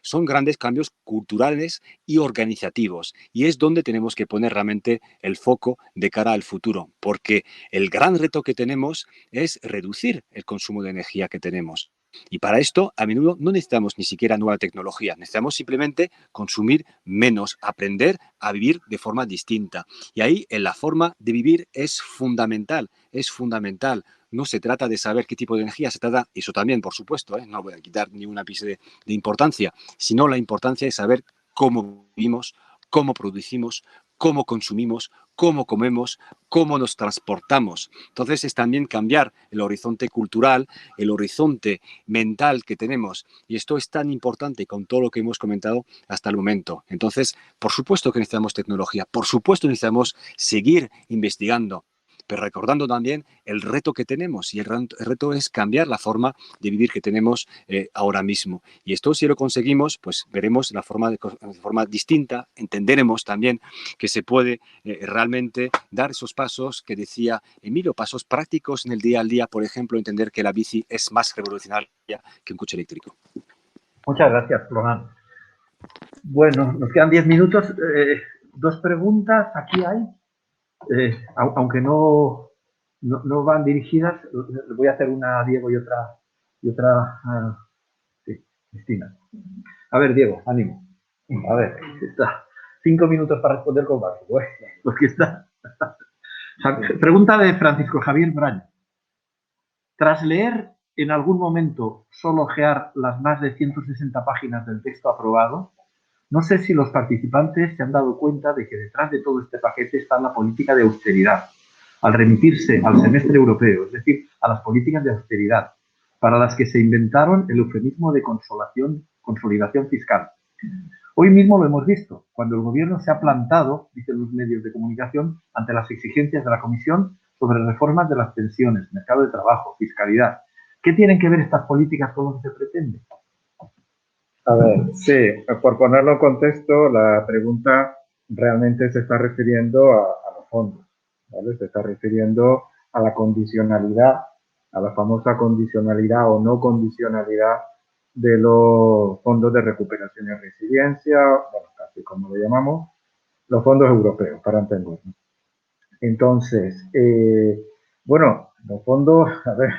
son grandes cambios culturales y organizativos. Y es donde tenemos que poner realmente el foco de cara al futuro, porque el gran reto que tenemos es reducir el consumo de energía que tenemos. Y para esto, a menudo no necesitamos ni siquiera nueva tecnología, necesitamos simplemente consumir menos, aprender a vivir de forma distinta. Y ahí en la forma de vivir es fundamental, es fundamental. No se trata de saber qué tipo de energía, se trata, eso también, por supuesto, no voy a quitar ni un ápice de importancia, sino la importancia de saber cómo vivimos, cómo producimos, cómo consumimos, cómo comemos, cómo nos transportamos. Entonces es también cambiar el horizonte cultural, el horizonte mental que tenemos. Y esto es tan importante con todo lo que hemos comentado hasta el momento. Entonces, por supuesto que necesitamos tecnología, por supuesto necesitamos seguir investigando, pero recordando también el reto que tenemos. Y el reto es cambiar la forma de vivir que tenemos ahora mismo. Y esto, si lo conseguimos, pues veremos la forma de forma distinta, entenderemos también que se puede realmente dar esos pasos que decía Emilio, pasos prácticos en el día al día, por ejemplo, entender que la bici es más revolucionaria que un coche eléctrico. Muchas gracias, Florán. Bueno, nos quedan 10 minutos. 2 preguntas aquí hay. Aunque no van dirigidas, le voy a hacer una a Diego y otra a Cristina. A ver, Diego, ánimo. A ver, está 5 minutos para responder con básico. Porque está. Pregunta de Francisco Javier Braña. Tras leer en algún momento solo ojear las más de 160 páginas del texto aprobado, no sé si los participantes se han dado cuenta de que detrás de todo este paquete está la política de austeridad, al remitirse al semestre europeo, es decir, a las políticas de austeridad, para las que se inventaron el eufemismo de consolidación fiscal. Hoy mismo lo hemos visto, cuando el gobierno se ha plantado, dicen los medios de comunicación, ante las exigencias de la Comisión sobre reformas de las pensiones, mercado de trabajo, fiscalidad. ¿Qué tienen que ver estas políticas con lo que se pretende? A ver, sí, por ponerlo en contexto, la pregunta realmente se está refiriendo a los fondos, ¿vale? Se está refiriendo a la condicionalidad, a la famosa condicionalidad o no condicionalidad de los fondos de recuperación y resiliencia, bueno, casi como lo llamamos, los fondos europeos, para entendernos. Entonces, bueno, los fondos, a ver,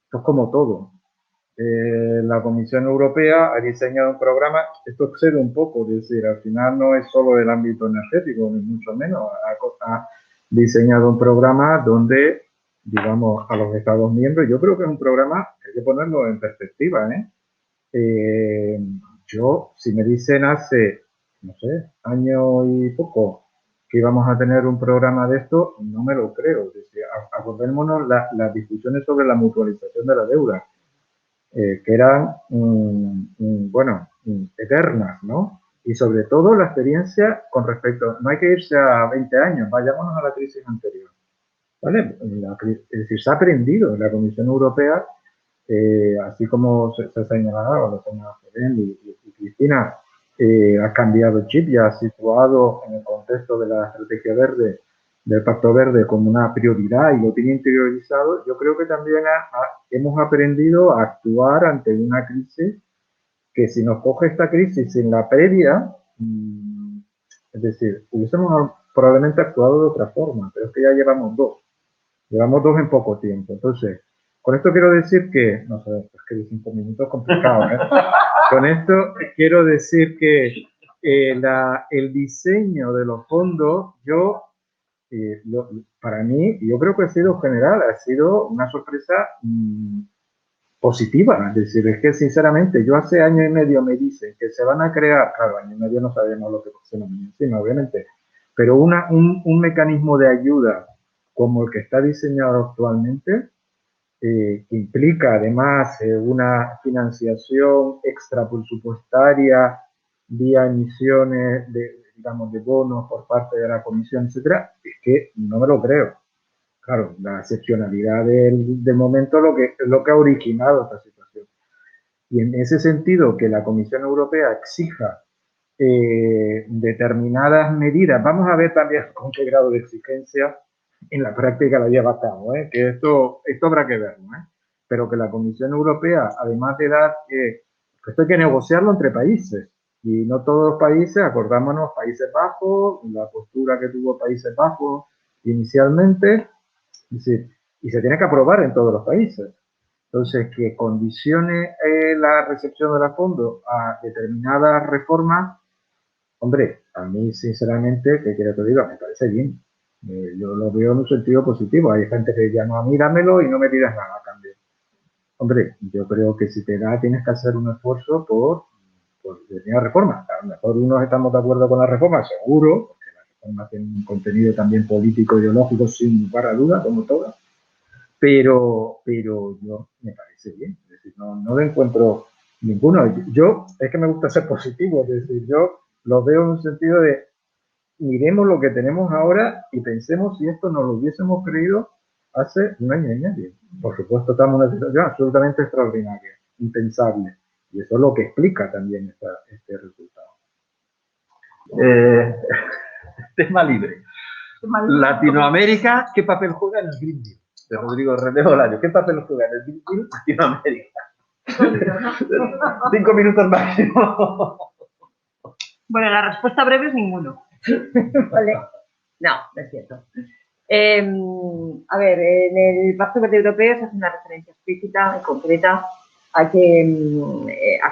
esto es como todo. La Comisión Europea ha diseñado un programa, esto excede un poco, es decir, al final no es solo el ámbito energético, ni mucho menos, ha diseñado un programa donde, digamos, a los Estados miembros, yo creo que es un programa que hay que ponerlo en perspectiva, yo, si me dicen hace, no sé, año y poco, que íbamos a tener un programa de esto, no me lo creo. Es decir, acordémonos las discusiones sobre la mutualización de la deuda, que eran, bueno, eternas, ¿no? Y sobre todo la experiencia con respecto, no hay que irse a 20 años, vayámonos a la crisis anterior, ¿vale? Es decir, se ha aprendido en la Comisión Europea, así como se ha señalado, lo señala Ferén y Cristina, ha cambiado el chip, ya ha situado en el contexto de la estrategia verde, del Pacto Verde, como una prioridad y lo tiene interiorizado. Yo creo que también hemos aprendido a actuar ante una crisis que, si nos coge esta crisis sin la previa, es decir, hubiésemos probablemente actuado de otra forma, pero es que ya llevamos dos en poco tiempo. Entonces, con esto quiero decir que, no sé, es que 5 minutos complicado, Con esto quiero decir que el diseño de los fondos, para mí, yo creo que ha sido general, ha sido una sorpresa positiva. Es decir, es que sinceramente, yo hace año y medio me dicen que se van a crear, claro, año y medio no sabíamos lo que se nos venía encima, obviamente, pero un mecanismo de ayuda como el que está diseñado actualmente, que implica además una financiación extra presupuestaria vía emisiones digamos, de bonos por parte de la Comisión, etcétera, es que no me lo creo. Claro, la excepcionalidad del momento es lo que ha originado esta situación. Y en ese sentido, que la Comisión Europea exija determinadas medidas. Vamos a ver también con qué grado de exigencia en la práctica la lleva a cabo, que esto habrá que verlo, pero que la Comisión Europea, además de dar que esto hay que negociarlo entre países, y no todos los países, acordámonos, Países Bajos, la postura que tuvo Países Bajos inicialmente, y se tiene que aprobar en todos los países. Entonces, que condicione la recepción de los fondos a determinadas reformas, hombre, a mí, sinceramente, ¿qué quiero que te diga? Me parece bien. Yo lo veo en un sentido positivo. Hay gente que ya no, a mí dámelo y no me pidas nada a cambio. Hombre, yo creo que si te da, tienes que hacer un esfuerzo por determinadas reformas. A lo mejor unos estamos de acuerdo con la reforma, seguro, porque las reformas tienen un contenido también político, ideológico, sin lugar a duda, como todas. Pero yo me parece bien, es decir, no le encuentro ninguno. Yo, es que me gusta ser positivo, es decir, yo lo veo en un sentido de miremos lo que tenemos ahora y pensemos si esto nos lo hubiésemos creído hace un año y medio. Por supuesto, estamos en una situación absolutamente extraordinaria, impensable, y eso es lo que explica también este resultado. Tema libre. Latinoamérica, ¿qué papel juega en el Green Deal? De Rodrigo René Bolaño. ¿Qué papel juega en el Green Deal Latinoamérica? 5 minutos máximo. Bueno, la respuesta breve es ninguno. ¿Vale? No es cierto. A ver, en el Pacto Verde Europeo se hace una referencia explícita y concreta a que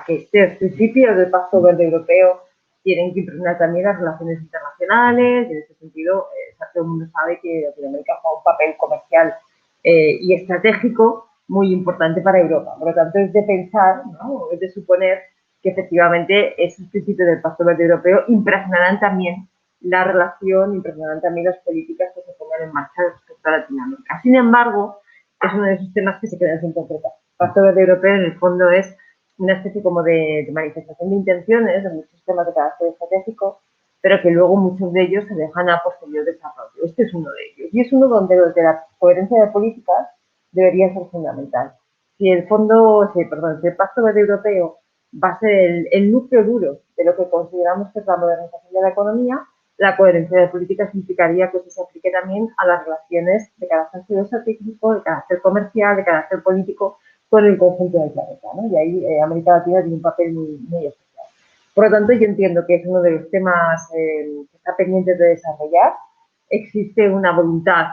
estos principios del Pacto Verde Europeo tienen que impregnar también las relaciones internacionales, y en ese sentido todo el mundo sabe que Latinoamérica juega un papel comercial y estratégico muy importante para Europa. Por lo tanto, es de pensar, ¿no? Es de suponer que efectivamente esos principios del Pacto Verde Europeo impregnarán también la relación, impregnarán también las políticas que se pongan en marcha respecto a Latinoamérica. Sin embargo, es uno de esos temas que se quedan sin concretar. El Pacto Verde Europeo, en el fondo, es una especie como de manifestación de intenciones de muchos temas de carácter estratégico, pero que luego muchos de ellos se dejan a posterior desarrollo. Este es uno de ellos. Y es uno donde la coherencia de políticas debería ser fundamental. Si el Pacto Verde Europeo va a ser el núcleo duro de lo que consideramos que es la modernización de la economía, la coherencia de políticas implicaría que eso se aplique también a las relaciones de carácter geoestratégico, de carácter comercial, de carácter político con el conjunto del planeta, ¿no? Y ahí América Latina tiene un papel muy especial. Por lo tanto, yo entiendo que es uno de los temas que está pendiente de desarrollar. Existe una voluntad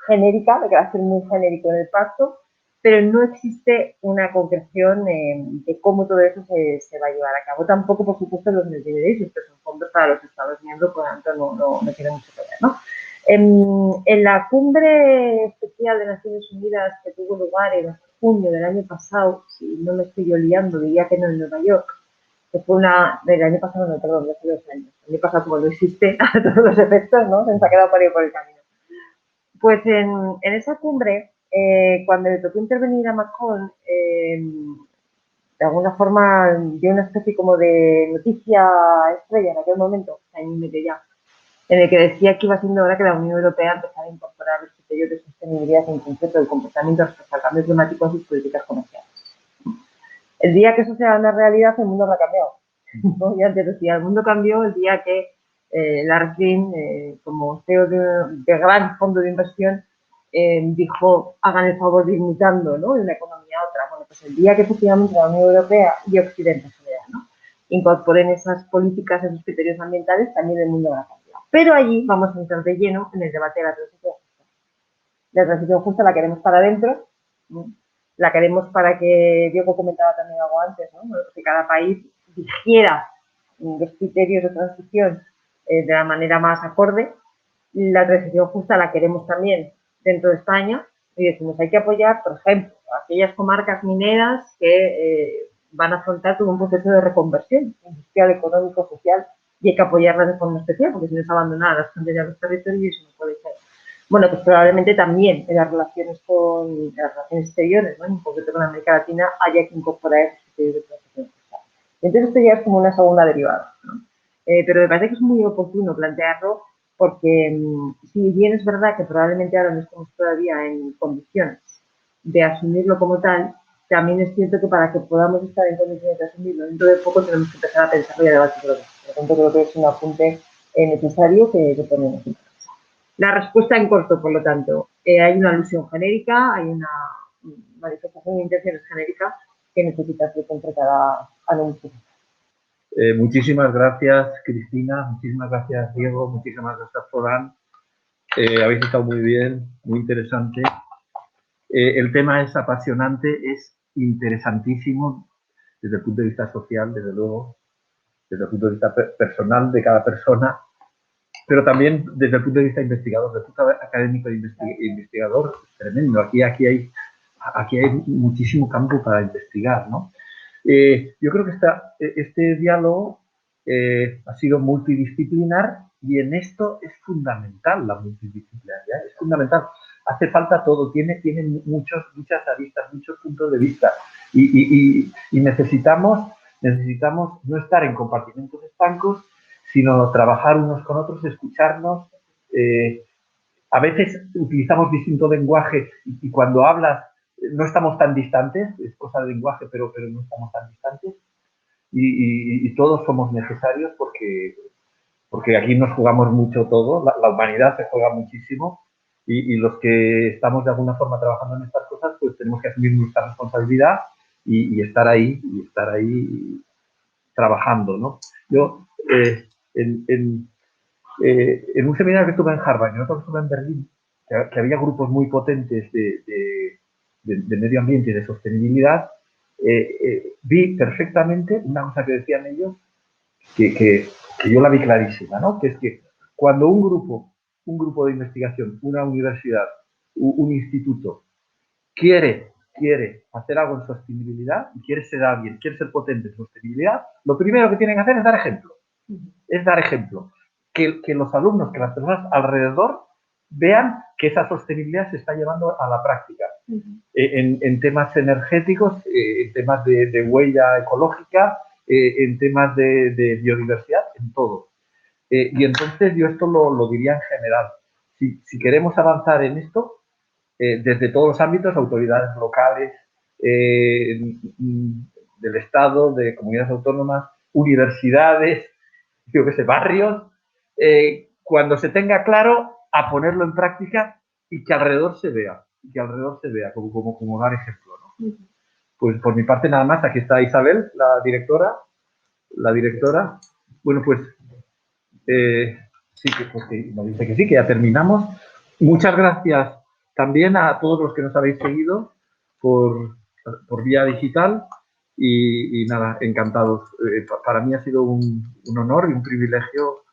genérica, de carácter muy genérico en el pacto, pero no existe una concreción de cómo todo eso se va a llevar a cabo. Tampoco, por supuesto, los Next Generation, que son fondos para los Estados miembros, por lo tanto, no tiene mucho que ver, ¿no? En la cumbre especial de Naciones Unidas que tuvo lugar en junio del año pasado, si no me estoy yo liando, diría que no, en Nueva York, que fue del año pasado, no, perdón, de hace 2 años. El año pasado, como no existe a todos los efectos, ¿no? Se nos ha quedado por el camino. Pues en esa cumbre, cuando le tocó intervenir a Macron, de alguna forma dio una especie como de noticia estrella en aquel momento, año y medio ya, en el que decía que iba siendo hora que la Unión Europea empezara a incorporar los criterios de sostenibilidad en concreto del comportamiento respecto al cambio climático en sus políticas comerciales. El día que eso sea una realidad, el mundo habrá cambiado, ¿no? Y antes decía, el mundo cambió el día que Lars Klin, como CEO de gran fondo de inversión, dijo, hagan el favor de ir mutando, ¿no? De una economía a otra. Bueno, pues el día que efectivamente la Unión Europea y Occidente en general, ¿no? Incorporen esas políticas, esos criterios ambientales, también el mundo habrá cambiado. Pero allí vamos a entrar de lleno en el debate de la transición justa. La transición justa la queremos para adentro, ¿no? La queremos para que, Diego comentaba también algo antes, ¿no? Que cada país digiera los criterios de transición de la manera más acorde. La transición justa la queremos también dentro de España y decimos hay que apoyar, por ejemplo, a aquellas comarcas mineras que van a afrontar todo un proceso de reconversión industrial, económico, social, y hay que apoyarlas de forma especial porque si no es abandonar las fronteras de los territorios y eso no puede ser. Bueno, pues probablemente también en las relaciones exteriores, ¿no? En concreto con América Latina, haya que incorporar esos criterios de transición justa. Entonces esto ya es como una segunda derivada, ¿no? Pero me parece que es muy oportuno plantearlo porque si bien es verdad que probablemente ahora no estamos todavía en condiciones de asumirlo como tal, también es cierto que para que podamos estar en condiciones de asumirlo dentro de poco tenemos que empezar a pensarlo y a debatirlo. Por lo tanto, creo que es un apunte necesario que ponemos. La respuesta en corto, por lo tanto, hay una alusión genérica, hay una manifestación de intenciones genérica que necesita ser concretada a un futuro. Muchísimas gracias, Cristina, muchísimas gracias, Diego, muchísimas gracias, Florán. Habéis estado muy bien, muy interesante. El tema es apasionante, es interesantísimo desde el punto de vista social, desde luego, desde el punto de vista personal de cada persona, pero también desde el punto de vista investigador, desde el punto académico de investigador, tremendo. Aquí hay muchísimo campo para investigar, ¿no? Yo creo que este diálogo ha sido multidisciplinar y en esto es fundamental la multidisciplinaridad, es fundamental. Hace falta todo, tiene muchas aristas, muchos puntos de vista y necesitamos no estar en compartimentos estancos, sino trabajar unos con otros, escucharnos. A veces utilizamos distinto lenguaje y cuando hablas no estamos tan distantes, es cosa de lenguaje, pero no estamos tan distantes. Y todos somos necesarios porque aquí nos jugamos mucho todo, la humanidad se juega muchísimo y los que estamos de alguna forma trabajando en estas cosas, pues tenemos que asumir nuestra responsabilidad y estar ahí trabajando, ¿no? Yo, en un seminario que estuve en Harvard y en otro que estuve en Berlín, que había grupos muy potentes de medio ambiente y de sostenibilidad, vi perfectamente una cosa que decían ellos que yo la vi clarísima, ¿no? Que es que cuando un grupo de investigación, una universidad, un instituto quiere hacer algo en sostenibilidad y quiere ser alguien, quiere ser potente en sostenibilidad, lo primero que tienen que hacer es dar ejemplo. Es dar ejemplo. Que los alumnos, que las personas alrededor vean que esa sostenibilidad se está llevando a la práctica. En temas energéticos, en temas de huella ecológica, en temas de biodiversidad, en todo. Y entonces yo esto lo diría en general. Si queremos avanzar en esto, desde todos los ámbitos, autoridades locales, del Estado, de comunidades autónomas, universidades, yo qué sé, barrios, cuando se tenga claro, a ponerlo en práctica y que alrededor se vea, como dar ejemplo, ¿no? Pues por mi parte nada más, aquí está Isabel, la directora. Bueno, pues sí, que nos dice que sí, que ya terminamos. Muchas gracias también a todos los que nos habéis seguido por vía digital y nada, encantados. Para mí ha sido un honor y un privilegio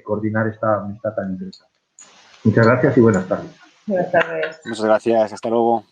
coordinar esta amistad tan interesante. Muchas gracias y buenas tardes. Buenas tardes. Muchas gracias. Hasta luego.